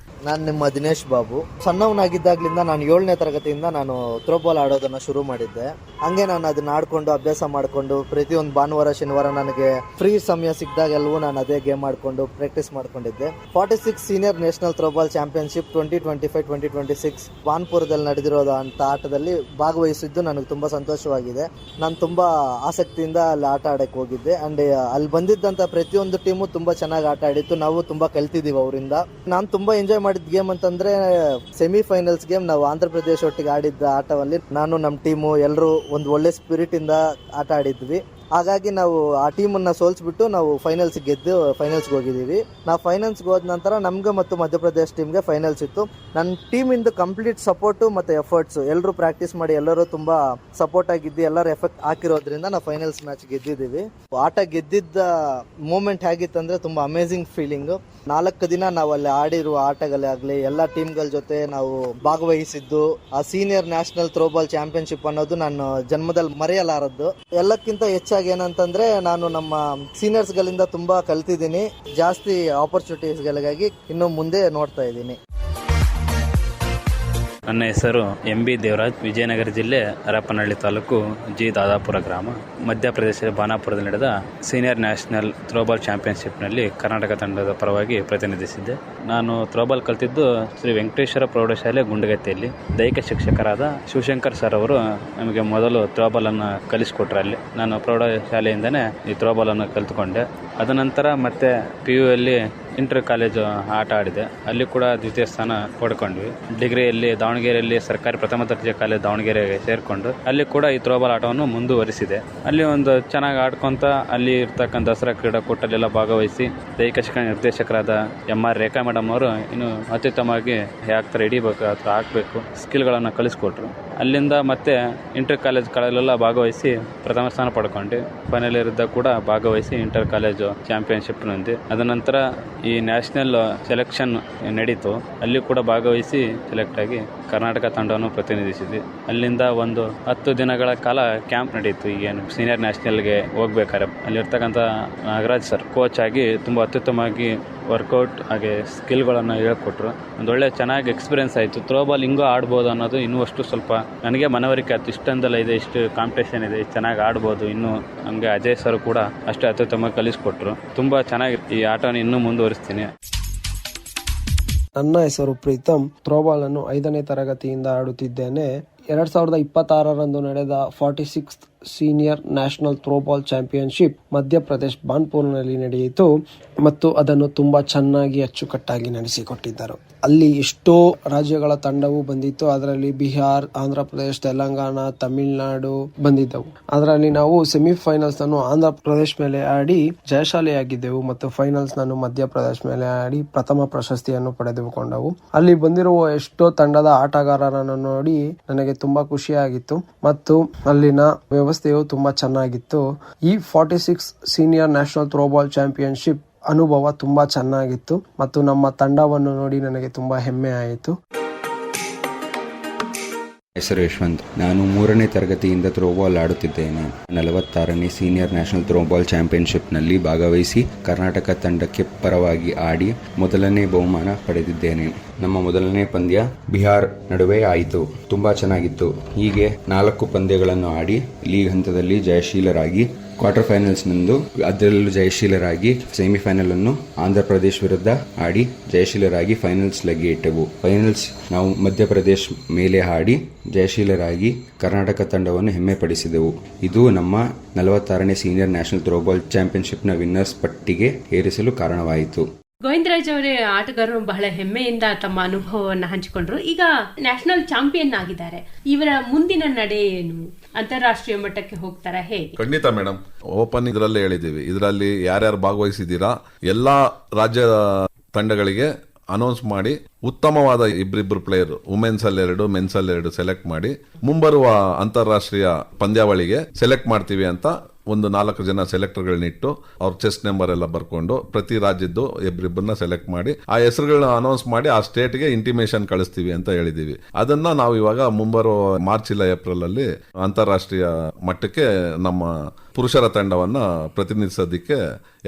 ನಾನು ನಿಮ್ಮ ದಿನೇಶ್ ಬಾಬು. ಸಣ್ಣವನಾಗಿದ್ದಾಗ್ಲಿಂದ ನಾನು 7ನೇ ತರಗತಿಯಿಂದ ನಾನು ಥ್ರೋಬಾಲ್ ಆಡೋದನ್ನ ಶುರು ಮಾಡಿದ್ದೆ. ಹಂಗೆ ನಾನು ಅದನ್ನ ಆಡ್ಕೊಂಡು ಅಭ್ಯಾಸ ಮಾಡಿಕೊಂಡು ಪ್ರತಿಯೊಂದು ಭಾನುವಾರ ಶನಿವಾರ ನನಗೆ ಫ್ರೀ ಸಮಯ ಸಿಕ್ಕಿದಾಗೆಲ್ಲವೂ ನಾನು ಅದೇ ಗೇಮ್ ಆಡ್ಕೊಂಡು ಪ್ರಾಕ್ಟೀಸ್ ಮಾಡ್ಕೊಂಡಿದ್ದೆ. 46 ಸೀನಿಯರ್ ನ್ಯಾಷನಲ್ ಥ್ರೋಬಾಲ್ ಚಾಂಪಿಯನ್ಶಿಪ್ 2025-2026 ಬಾನ್ಪುರದಲ್ಲಿ ನಡೆದಿರೋದು ಅಂತ ಆಟದಲ್ಲಿ ಭಾಗವಹಿಸಿದ್ದು ನನಗೆ ತುಂಬಾ ಸಂತೋಷವಾಗಿದೆ. ನಾನು ತುಂಬಾ ಆಸಕ್ತಿಯಿಂದ ಅಲ್ಲಿ ಆಟ ಆಡಕ್ಕೆ ಹೋಗಿದ್ದೆ. ಅಂಡ್ ಅಲ್ಲಿ ಬಂದಿದ್ದಂತ ಪ್ರತಿಯೊಂದು ಟೀಮು ತುಂಬಾ ಚೆನ್ನಾಗಿ ಆಟ ಆಡಿತ್ತು. ನಾವು ತುಂಬಾ ಕಲ್ತಿದ್ದೀವಿ ಅವರಿಂದ. ನಾನು ತುಂಬಾ ಎಂಜಾಯ್ ಮಾಡಿದ ಗೇಮ್ ಅಂತಂದ್ರೆ ಸೆಮಿಫೈನಲ್ಸ್ ಗೇಮ್. ನಾವು ಆಂಧ್ರ ಪ್ರದೇಶ ಒಟ್ಟಿಗೆ ಆಡಿದ್ದ ಆಟದಲ್ಲಿ ನಾನು ನಮ್ಮ ಟೀಮು ಎಲ್ಲರೂ ಒಂದು ಒಳ್ಳೆ ಸ್ಪಿರಿಟ್ ಇಂದ ಆಟ ಆಡಿದ್ವಿ. ಹಾಗಾಗಿ ನಾವು ಆ ಟೀಮನ್ನ ಸೋಲ್ಸ್ಬಿಟ್ಟು ನಾವು ಫೈನಲ್ಸ್ ಗೆದ್ದು ಫೈನಲ್ಸ್ಗೆ ಹೋಗಿದ್ದೀವಿ. ನಾವು ಫೈನಲ್ಸ್ಗೆ ಹೋದ ನಂತರ ನಮ್ಗೆ ಮತ್ತು ಮಧ್ಯಪ್ರದೇಶ ಟೀಮ್ಗೆ ಫೈನಲ್ಸ್ ಇತ್ತು. ನನ್ನ ಟೀಮಿಂದ ಕಂಪ್ಲೀಟ್ ಸಪೋರ್ಟು ಮತ್ತು ಎಫರ್ಟ್ಸು ಎಲ್ಲರೂ ಪ್ರಾಕ್ಟೀಸ್ ಮಾಡಿ ಎಲ್ಲರೂ ತುಂಬ ಸಪೋರ್ಟ್ ಆಗಿದ್ದು ಎಲ್ಲರೂ ಎಫೆಕ್ಟ್ ಹಾಕಿರೋದ್ರಿಂದ ನಾವು ಫೈನಲ್ಸ್ ಮ್ಯಾಚ್ ಗೆದ್ದಿದ್ದೀವಿ. ಆಟ ಗೆದ್ದಿದ್ದ ಮೂಮೆಂಟ್ ಹೇಗಿತ್ತಂದರೆ ತುಂಬ ಅಮೇಝಿಂಗ್ ಫೀಲಿಂಗು. 4 ದಿನ ನಾವು ಅಲ್ಲಿ ಆಡಿರುವ ಆಟಗಳಾಗಲಿ ಎಲ್ಲ ಟೀಮ್ಗಳ ಜೊತೆ ನಾವು ಭಾಗವಹಿಸಿದ್ದು, ಆ ಸೀನಿಯರ್ ನ್ಯಾಷನಲ್ ಥ್ರೋಬಾಲ್ ಚಾಂಪಿಯನ್ಶಿಪ್ ಅನ್ನೋದು ನಾನು ಜನ್ಮದಲ್ಲಿ ಮರೆಯಲಾರದ್ದು. ಎಲ್ಲಕ್ಕಿಂತ ಹೆಚ್ಚಾಗಿ ಏನಂತಂದ್ರೆ ನಾನು ನಮ್ಮ ಸೀನಿಯರ್ಸ್ ಗಳಿಂದ ತುಂಬಾ ಕಲ್ತಿದ್ದೀನಿ. ಜಾಸ್ತಿ ಆಪರ್ಚುನಿಟೀಸ್ಗಳಿಗಾಗಿ ಇನ್ನು ಮುಂದೆ ನೋಡ್ತಾ ಇದ್ದೀನಿ. ನನ್ನ ಹೆಸರು MB ದೇವರಾಜ್, ವಿಜಯನಗರ ಜಿಲ್ಲೆ ಹರಪನಹಳ್ಳಿ ತಾಲೂಕು ಜಿ ದಾದಾಪುರ ಗ್ರಾಮ. ಮಧ್ಯಪ್ರದೇಶದ ಬಾನಾಪುರದಲ್ಲಿ ನಡೆದ ಸೀನಿಯರ್ ನ್ಯಾಷನಲ್ ಥ್ರೋಬಾಲ್ ಚಾಂಪಿಯನ್ಶಿಪ್ನಲ್ಲಿ ಕರ್ನಾಟಕ ತಂಡದ ಪರವಾಗಿ ಪ್ರತಿನಿಧಿಸಿದ್ದೆ. ನಾನು ಥ್ರೋಬಾಲ್ ಕಲ್ತಿದ್ದು ಶ್ರೀ ವೆಂಕಟೇಶ್ವರ ಪ್ರೌಢಶಾಲೆ ಗುಂಡಗತ್ತೆಯಲ್ಲಿ. ದೈಹಿಕ ಶಿಕ್ಷಕರಾದ ಶಿವಶಂಕರ್ ಸರ್ ಅವರು ನಮಗೆ ಮೊದಲು ಥ್ರೋಬಾಲನ್ನು ಕಲಿಸಿಕೊಟ್ರು. ಅಲ್ಲಿ ನಾನು ಪ್ರೌಢಶಾಲೆಯಿಂದನೇ ಈ ಥ್ರೋಬಾಲನ್ನು ಕಲಿತುಕೊಂಡೆ. ಅದ ನಂತರ ಮತ್ತೆ PU ಅಲ್ಲಿ ಇಂಟರ್ ಕಾಲೇಜು ಆಟ ಆಡಿದೆ. ಅಲ್ಲಿ ಕೂಡ ದ್ವಿತೀಯ ಸ್ಥಾನ ಪಡ್ಕೊಂಡ್ವಿ. ಡಿಗ್ರಿಯಲ್ಲಿ ದಾವಣಗೆರೆಯಲ್ಲಿ ಸರ್ಕಾರಿ ಪ್ರಥಮ ದರ್ಜೆ ಕಾಲೇಜ್ ದಾವಣಗೆರೆಗೆ ಸೇರಿಕೊಂಡು ಅಲ್ಲಿ ಕೂಡ ಈ ಥ್ರೋಬಾಲ್ ಆಟವನ್ನು ಮುಂದುವರಿಸಿದೆ. ಅಲ್ಲಿ ಒಂದು ಚೆನ್ನಾಗಿ ಆಡ್ಕೊಂತ ಅಲ್ಲಿ ಇರ್ತಕ್ಕಂಥ ದಸರಾ ಕ್ರೀಡಾಕೂಟಲ್ಲೆಲ್ಲ ಭಾಗವಹಿಸಿ ದೈಹಿಕ ಶಿಕ್ಷಣ ನಿರ್ದೇಶಕರಾದ MR ರೇಖಾ ಮೇಡಮ್ ಅವರು ಇನ್ನು ಅತ್ಯುತ್ತಮವಾಗಿ ಯಾವ ಥರ ಹಿಡಿಬೇಕು ಅಥವಾ ಹಾಕಬೇಕು ಸ್ಕಿಲ್ಗಳನ್ನು ಕಲಿಸ್ಕೊಟ್ರು. ಅಲ್ಲಿಂದ ಮತ್ತೆ ಇಂಟರ್ ಕಾಲೇಜ್ ಕಳೆಲ್ಲ ಭಾಗವಹಿಸಿ ಪ್ರಥಮ ಸ್ಥಾನ ಪಡ್ಕೊಂಡು ಫೈನಲ್ ಇರಿದ್ದ ಕೂಡ ಭಾಗವಹಿಸಿ ಇಂಟರ್ ಕಾಲೇಜು ಚಾಂಪಿಯನ್ಶಿಪ್ ನೊಂದಿ. ಅದ ನಂತರ ಈ ನ್ಯಾಷನಲ್ ಸೆಲೆಕ್ಷನ್ ನಡೀತು. ಅಲ್ಲಿ ಕೂಡ ಭಾಗವಹಿಸಿ ಸೆಲೆಕ್ಟ್ ಆಗಿ ಕರ್ನಾಟಕ ತಂಡವನ್ನು ಪ್ರತಿನಿಧಿಸಿದ್ವಿ. ಅಲ್ಲಿಂದ ಒಂದು 10 ದಿನಗಳ ಕಾಲ ಕ್ಯಾಂಪ್ ನಡೀತು. ಈಗೇನು ಸೀನಿಯರ್ ನ್ಯಾಷನಲ್ಗೆ ಹೋಗ್ಬೇಕಾದ್ರೆ ಅಲ್ಲಿರ್ತಕ್ಕಂಥ ನಾಗರಾಜ್ ಸರ್ ಕೋಚ್ ಆಗಿ ತುಂಬ ಅತ್ಯುತ್ತಮವಾಗಿ ವರ್ಕೌಟ್ ಹಾಗೆ ಸ್ಕಿಲ್ಗಳನ್ನು ಹೇಳ್ಕೊಟ್ರು. ಒಂದೊಳ್ಳೆ ಚೆನ್ನಾಗಿ ಎಕ್ಸ್ಪೀರಿಯನ್ಸ್ ಆಯಿತು. ಥ್ರೋಬಾಲ್ ಹಿಂಗೂ ಆಡ್ಬೋದು ಅನ್ನೋದು ಇನ್ನೂ ಅಷ್ಟು ಸ್ವಲ್ಪ ನನಗೆ ಮನವರಿಕೆ ಆಯ್ತು. ಇಷ್ಟೊಂದೆಲ್ಲ ಇದೆ, ಇಷ್ಟು ಕಾಂಪಿಟೇಷನ್ ಇದೆ, ಚೆನ್ನಾಗಿ ಆಡ್ಬೋದು. ಇನ್ನು ನಮಗೆ ಅಜಯ್ ಸರ್ ಕೂಡ ಅಷ್ಟೇ ಅತ್ಯುತ್ತಮವಾಗಿ ಕಲಿಸ್ಕೊಟ್ರು. ತುಂಬ ಚೆನ್ನಾಗಿ ಈ ಆಟವನ್ನು ಇನ್ನೂ ಮುಂದುವರಿಸ್ತೀನಿ. ನನ್ನ ಹೆಸರು ಪ್ರೀತಮ್. ಥ್ರೋಬಾಲ್ ಅನ್ನು 5ನೇ ತರಗತಿಯಿಂದ ಆಡುತ್ತಿದ್ದೇನೆ. 2026ರಂದು ನಡೆದ 46th senior national throwball championship Madhya Pradesh ಬಾನ್ಪುರ್ನಲ್ಲಿ ನಡೆಯಿತು ಮತ್ತು ಅದನ್ನು ತುಂಬಾ ಚೆನ್ನಾಗಿ ಅಚ್ಚುಕಟ್ಟಾಗಿ ನಡೆಸಿಕೊಟ್ಟಿದ್ದರು. ಅಲ್ಲಿ ಎಷ್ಟೋ ರಾಜ್ಯಗಳ ತಂಡವು ಬಂದಿತ್ತು. ಅದರಲ್ಲಿ ಬಿಹಾರ್, ಆಂಧ್ರ ಪ್ರದೇಶ್, ತೆಲಂಗಾಣ, ತಮಿಳುನಾಡು ಬಂದಿದ್ದವು. ಅದರಲ್ಲಿ ನಾವು ಸೆಮಿಫೈನಲ್ಸ್ ಅನ್ನು ಆಂಧ್ರ ಪ್ರದೇಶ್ ಮೇಲೆ ಆಡಿ ಜಯಶಾಲಿಯಾಗಿದ್ದೆವು ಮತ್ತು ಫೈನಲ್ಸ್ ನಾನು ಮಧ್ಯಪ್ರದೇಶ್ ಮೇಲೆ ಆಡಿ ಪ್ರಥಮ ಪ್ರಶಸ್ತಿಯನ್ನು ಪಡೆದುಕೊಂಡವು. ಅಲ್ಲಿ ಬಂದಿರುವ ಎಷ್ಟೋ ತಂಡದ ಆಟಗಾರರನ್ನು ನೋಡಿ ನನಗೆ ತುಂಬಾ ಖುಷಿಯಾಗಿತ್ತು ಮತ್ತು ಅಲ್ಲಿನ ವ್ಯವಸ್ಥೆಯು ತುಂಬಾ ಚೆನ್ನಾಗಿತ್ತು. ಈ 46 ಸೀನಿಯರ್ ನ್ಯಾಷನಲ್ ಥ್ರೋಬಾಲ್ ಚಾಂಪಿಯನ್ಶಿಪ್ ಅನುಭವ ತುಂಬಾ ಚೆನ್ನಾಗಿತ್ತು ಮತ್ತು ನಮ್ಮ ತಂಡವನ್ನು ನೋಡಿ ನನಗೆ ತುಂಬಾ ಹೆಮ್ಮೆ ಆಯಿತು. ಹೆಸರು ಯಶವಂತ್. ನಾನು 3ನೇ ತರಗತಿಯಿಂದ ಥ್ರೋಬಾಲ್ ಆಡುತ್ತಿದ್ದೇನೆ. 46ನೇ ಸೀನಿಯರ್ ನ್ಯಾಷನಲ್ ಥ್ರೋಬಾಲ್ ಚಾಂಪಿಯನ್ಶಿಪ್ನಲ್ಲಿ ಭಾಗವಹಿಸಿ ಕರ್ನಾಟಕ ತಂಡಕ್ಕೆ ಪರವಾಗಿ ಆಡಿ ಮೊದಲನೇ ಬಹುಮಾನ ಪಡೆದಿದ್ದೇನೆ. ನಮ್ಮ ಮೊದಲನೇ ಪಂದ್ಯ ಬಿಹಾರ್ ನಡುವೆ ಆಯಿತು. ತುಂಬಾ ಚೆನ್ನಾಗಿತ್ತು. ಹೀಗೆ 4 ಪಂದ್ಯಗಳನ್ನು ಆಡಿ ಲೀಗ್ ಹಂತದಲ್ಲಿ ಜಯಶೀಲರಾಗಿ ಕ್ವಾರ್ಟರ್ ಫೈನಲ್ಸ್ನಂದು ಅದರಲ್ಲೂ ಜಯಶೀಲರಾಗಿ ಸೆಮಿಫೈನಲ್ ಅನ್ನು ಆಂಧ್ರ ಪ್ರದೇಶ್ ವಿರುದ್ಧ ಆಡಿ ಜಯಶೀಲರಾಗಿ ಫೈನಲ್ಸ್ ಲಗ್ಗೆ ಇಟ್ಟೆವು. ಫೈನಲ್ಸ್ ನಾವು ಮಧ್ಯಪ್ರದೇಶ್ ಮೇಲೆ ಆಡಿ ಜಯಶೀಲರಾಗಿ ಕರ್ನಾಟಕ ತಂಡವನ್ನು ಹೆಮ್ಮೆ ಪಡಿಸಿದೆವು. ಇದು ನಮ್ಮ 46ನೇ ಸೀನಿಯರ್ ನ್ಯಾಷನಲ್ ಥ್ರೋಬಾಲ್ ಚಾಂಪಿಯನ್ಶಿಪ್ನ ವಿನ್ನರ್ಸ್ ಪಟ್ಟಿಗೆ ಏರಿಸಲು ಕಾರಣವಾಯಿತು. ಗೋವಿಂದರಾಜ್ ಅವರೇ, ಆಟಗಾರರು ಬಹಳ ಹೆಮ್ಮೆಯಿಂದ ತಮ್ಮ ಅನುಭವವನ್ನು ಹಂಚಿಕೊಂಡ್ರು. ಈಗ ನ್ಯಾಷನಲ್ ಚಾಂಪಿಯನ್ ಆಗಿದ್ದಾರೆ. ಇವರ ಮುಂದಿನ ನಡೆ ಏನು? ಅಂತಾರಾಷ್ಟ್ರೀಯ ಮಟ್ಟಕ್ಕೆ ಹೋಗ್ತಾರಾ, ಹೇಗೆ? ಖಂಡಿತ ಮೇಡಮ್. ಓಪನ್ ಇದರಲ್ಲೇ ಹೇಳಿದ್ದೀವಿ. ಇದರಲ್ಲಿ ಯಾರ್ಯಾರು ಭಾಗವಹಿಸಿದ್ದೀರಾ ಎಲ್ಲಾ ರಾಜ್ಯ ತಂಡಗಳಿಗೆ ಅನೌನ್ಸ್ ಮಾಡಿ ಉತ್ತಮವಾದ ಇಬ್ಬರಿಬ್ಬರು ಪ್ಲೇಯರ್ ವುಮೆನ್ಸ್ ಅಲ್ಲಿ 2 ಮೆನ್ಸ್ ಅಲ್ಲಿ 2 ಸೆಲೆಕ್ಟ್ ಮಾಡಿ ಮುಂಬರುವ ಅಂತಾರಾಷ್ಟ್ರೀಯ ಪಂದ್ಯಾವಳಿಗೆ ಸೆಲೆಕ್ಟ್ ಮಾಡ್ತೀವಿ ಅಂತ ಒಂದು 4 ಜನ ಸೆಲೆಕ್ಟರ್ಗಳನ್ನಿಟ್ಟು ಅವ್ರ ಚೆಸ್ಟ್ ನಂಬರ್ ಎಲ್ಲ ಬರ್ಕೊಂಡು ಪ್ರತಿ ರಾಜ್ಯದ್ದು ಇಬ್ಬರನ್ನ ಸೆಲೆಕ್ಟ್ ಮಾಡಿ ಆ ಹೆಸರುಗಳನ್ನ ಅನೌನ್ಸ್ ಮಾಡಿ ಆ ಸ್ಟೇಟ್ಗೆ ಇಂಟಿಮೇಷನ್ ಕಳಿಸ್ತೀವಿ ಅಂತ ಹೇಳಿದೀವಿ. ಅದನ್ನ ನಾವು ಇವಾಗ ಮುಂಬರುವ ಮಾರ್ಚ್ ಇಲ್ಲ ಏಪ್ರಿಲ್ ಅಲ್ಲಿ ಅಂತಾರಾಷ್ಟ್ರೀಯ ಮಟ್ಟಕ್ಕೆ ನಮ್ಮ ಪುರುಷರ ತಂಡವನ್ನ ಪ್ರತಿನಿಧಿಸೋದಕ್ಕೆ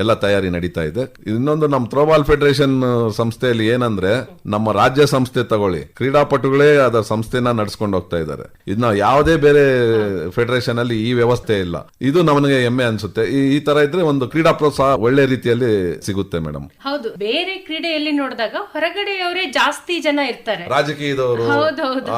ಎಲ್ಲ ತಯಾರಿ ನಡೀತಾ ಇದೆ. ಇನ್ನೊಂದು ನಮ್ಮ ಥ್ರೋಬಾಲ್ ಫೆಡರೇಷನ್ ಸಂಸ್ಥೆಯಲ್ಲಿ ಏನಂದ್ರೆ ನಮ್ಮ ರಾಜ್ಯ ಸಂಸ್ಥೆ ತಗೊಳ್ಳಿ, ಕ್ರೀಡಾಪಟುಗಳೇ ಅದರ ಸಂಸ್ಥೆನ ನಡ್ಸ್ಕೊಂಡು ಹೋಗ್ತಾ ಇದ್ದಾರೆ. ಇದನ್ನ ಯಾವುದೇ ಬೇರೆ ಫೆಡರೇಷನ್ ಅಲ್ಲಿ ಈ ವ್ಯವಸ್ಥೆ ಇಲ್ಲ. ಇದು ನಮಗೆ ಹೆಮ್ಮೆ ಅನ್ಸುತ್ತೆ. ಈ ತರ ಇದ್ರೆ ಒಂದು ಕ್ರೀಡಾ ಪ್ರೋತ್ಸಾಹ ಒಳ್ಳೆ ರೀತಿಯಲ್ಲಿ ಸಿಗುತ್ತೆ ಮೇಡಮ್. ಹೌದು, ಬೇರೆ ಕ್ರೀಡೆಯಲ್ಲಿ ನೋಡಿದಾಗ ಹೊರಗಡೆಯವರೇ ಜಾಸ್ತಿ ಜನ ಇರ್ತಾರೆ, ರಾಜಕೀಯದವರು,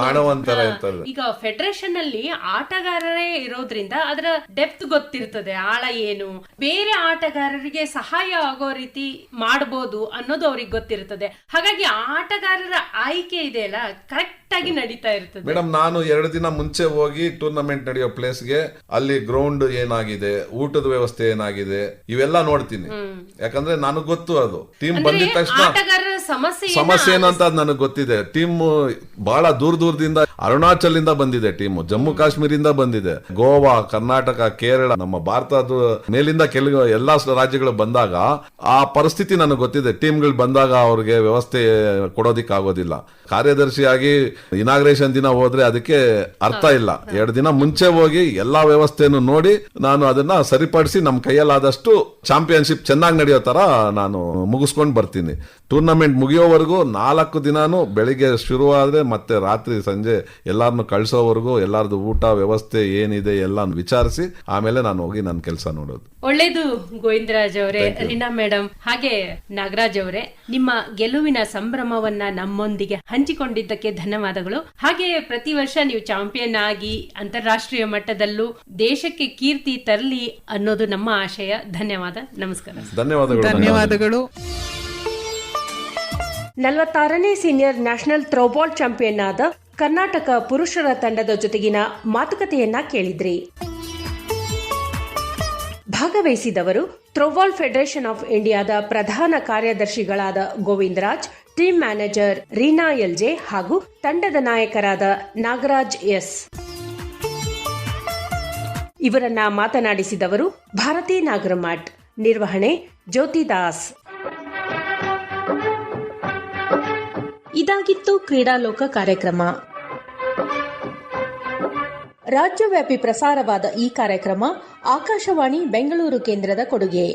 ಹಣವಂತರ ಇರ್ತಾರೆ. ಈಗ ಫೆಡರೇಷನ್ ಅಲ್ಲಿ ಆಟಗಾರರೇ ಇರೋದ್ರಿಂದ ಅದರ ಡೆಪ್ತ್ ಗೊತ್ತಿರ್ತದೆ, ಆಳ ಏನು, ಬೇರೆ ಆಟಗಾರರಿಗೆ ಸಹಾಯ ಆಗೋ ರೀತಿ ಮಾಡಬಹುದು ಅನ್ನೋದು ಅವ್ರಿಗೆ ಗೊತ್ತಿರ್ತದೆ. ಹಾಗಾಗಿ ಆಟಗಾರರ ಆಯ್ಕೆ ಇದೆಯಲ್ಲ ಕರೆಕ್ಟ್ ಆಗಿ ನಡೀತಾ ಇರ್ತದೆ. ಮೇಡಮ್, ನಾನು 2 ದಿನ ಮುಂಚೆ ಹೋಗಿ ಟೂರ್ನಮೆಂಟ್ ನಡೆಯೋ ಪ್ಲೇಸ್ಗೆ ಅಲ್ಲಿ ಗ್ರೌಂಡ್ ಏನಾಗಿದೆ, ಊಟದ ವ್ಯವಸ್ಥೆ ಏನಾಗಿದೆ, ಇವೆಲ್ಲ ನೋಡ್ತೀನಿ. ಯಾಕಂದ್ರೆ ನನಗ್ ಗೊತ್ತು ಅದು ಟೀಮ್ ಬಂದಿದ ತಕ್ಷಣ ಸಮಸ್ಯೆ ಏನು ಅಂತ ನನಗೆ ಗೊತ್ತಿದೆ. ಟೀಮ್ ಬಹಳ ದೂರದಿಂದ ಅರುಣಾಚಲ್ ಬಂದಿದೆ, ಟೀಮ್ ಜಮ್ಮು ಕಾಶ್ಮೀರಿಂದ ಬಂದಿದೆ, ಗೋವಾ, ಕರ್ನಾಟಕ, ಕೇರಳ, ನಮ್ಮ ಭಾರತದ ಮೇಲಿಂದ ಕೆಲವು ಎಲ್ಲಾ ರಾಜ್ಯಗಳು ಬಂದಾಗ ಆ ಪರಿಸ್ಥಿತಿ ನನಗೆ ಗೊತ್ತಿದೆ. ಟೀಮ್ಗಳು ಬಂದಾಗ ಅವ್ರಿಗೆ ವ್ಯವಸ್ಥೆ ಕೊಡೋದಿಕ್ ಆಗೋದಿಲ್ಲ. ಕಾರ್ಯದರ್ಶಿಯಾಗಿ ಇನಾಗ್ರೇಷನ್ ದಿನ ಹೋದ್ರೆ ಅದಕ್ಕೆ ಅರ್ಥ ಇಲ್ಲ. 2 ದಿನ ಮುಂಚೆ ಹೋಗಿ ಎಲ್ಲಾ ವ್ಯವಸ್ಥೆಯನ್ನು ನೋಡಿ ನಾನು ಅದನ್ನ ಸರಿಪಡಿಸಿ ನಮ್ಮ ಕೈಯಲ್ಲಾದಷ್ಟು ಚಾಂಪಿಯನ್ಶಿಪ್ ಚೆನ್ನಾಗಿ ನಡೆಯೋ ತರ ನಾನು ಮುಗಿಸ್ಕೊಂಡು ಬರ್ತೀನಿ. ಟೂರ್ನಮೆಂಟ್ ಮುಗಿಯೋವರೆಗೂ 4 ದಿನಾನು ಬೆಳಿಗ್ಗೆ ಶುರುವಾದ್ರೆ ಮತ್ತೆ ರಾತ್ರಿ ಸಂಜೆ ಎಲ್ಲಾರನ್ನು ಕಳ್ಸೋವರೆಗೂ ಎಲ್ಲಾರ್ದು ಊಟ ವ್ಯವಸ್ಥೆ ಏನಿದೆ ಎಲ್ಲ ವಿಚಾರಿಸಿ ಆಮೇಲೆ ನಾನು ಹೋಗಿ ನನ್ನ ಕೆಲಸ ನೋಡೋದು. ಒಳ್ಳೇದು ಗೋವಿಂದರಾಜ್ ಅವರೇ, ರೀನಾ ಮೇಡಮ್ ಹಾಗೆ ನಾಗರಾಜ್ ಅವರೇ, ನಿಮ್ಮ ಗೆಲುವಿನ ಸಂಭ್ರಮವನ್ನ ನಮ್ಮೊಂದಿಗೆ ಹಂಚಿಕೊಂಡಿದ್ದಕ್ಕೆ ಧನ್ಯವಾದಗಳು. ಹಾಗೆ ಪ್ರತಿ ವರ್ಷ ನೀವು ಚಾಂಪಿಯನ್ ಆಗಿ ಅಂತಾರಾಷ್ಟ್ರೀಯ ಮಟ್ಟದಲ್ಲೂ ದೇಶಕ್ಕೆ ಕೀರ್ತಿ ತರಲಿ ಅನ್ನೋದು ನಮ್ಮ ಆಶಯ. ಧನ್ಯವಾದ, ನಮಸ್ಕಾರ. ಧನ್ಯವಾದಗಳು. 46ನೇ ಸೀನಿಯರ್ ನ್ಯಾಷನಲ್ ಥ್ರೋಬಾಲ್ ಚಾಂಪಿಯನ್ ಆದ ಕರ್ನಾಟಕ ಪುರುಷರ ತಂಡದ ಜೊತೆಗಿನ ಮಾತುಕತೆಯನ್ನ ಕೇಳಿದ್ರಿ. ಭಾಗವಹಿಸಿದವರು ಥ್ರೋಬಾಲ್ ಫೆಡರೇಷನ್ ಆಫ್ ಇಂಡಿಯಾದ ಪ್ರಧಾನ ಕಾರ್ಯದರ್ಶಿಗಳಾದ ಗೋವಿಂದರಾಜ್, ಟೀಮ್ ಮ್ಯಾನೇಜರ್ ರೀನಾ ಎಲ್ಜೆ ಹಾಗೂ ತಂಡದ ನಾಯಕರಾದ ನಾಗರಾಜ್ ಎಸ್. ಇವರನ್ನ ಮಾತನಾಡಿಸಿದವರು ಭಾರತಿ ನಾಗರಮಠ್. ನಿರ್ವಹಣೆ ಜ್ಯೋತಿ ದಾಸ್. ಇದಾಗಿತ್ತು ಕ್ರೀಡಾಲೋಕ ಕಾರ್ಯಕ್ರಮ. ರಾಜ್ಯವ್ಯಾಪಿ ಪ್ರಸಾರವಾದ ಈ ಕಾರ್ಯಕ್ರಮ ಆಕಾಶವಾಣಿ ಬೆಂಗಳೂರು ಕೇಂದ್ರದ ಕೊಡುಗೆ.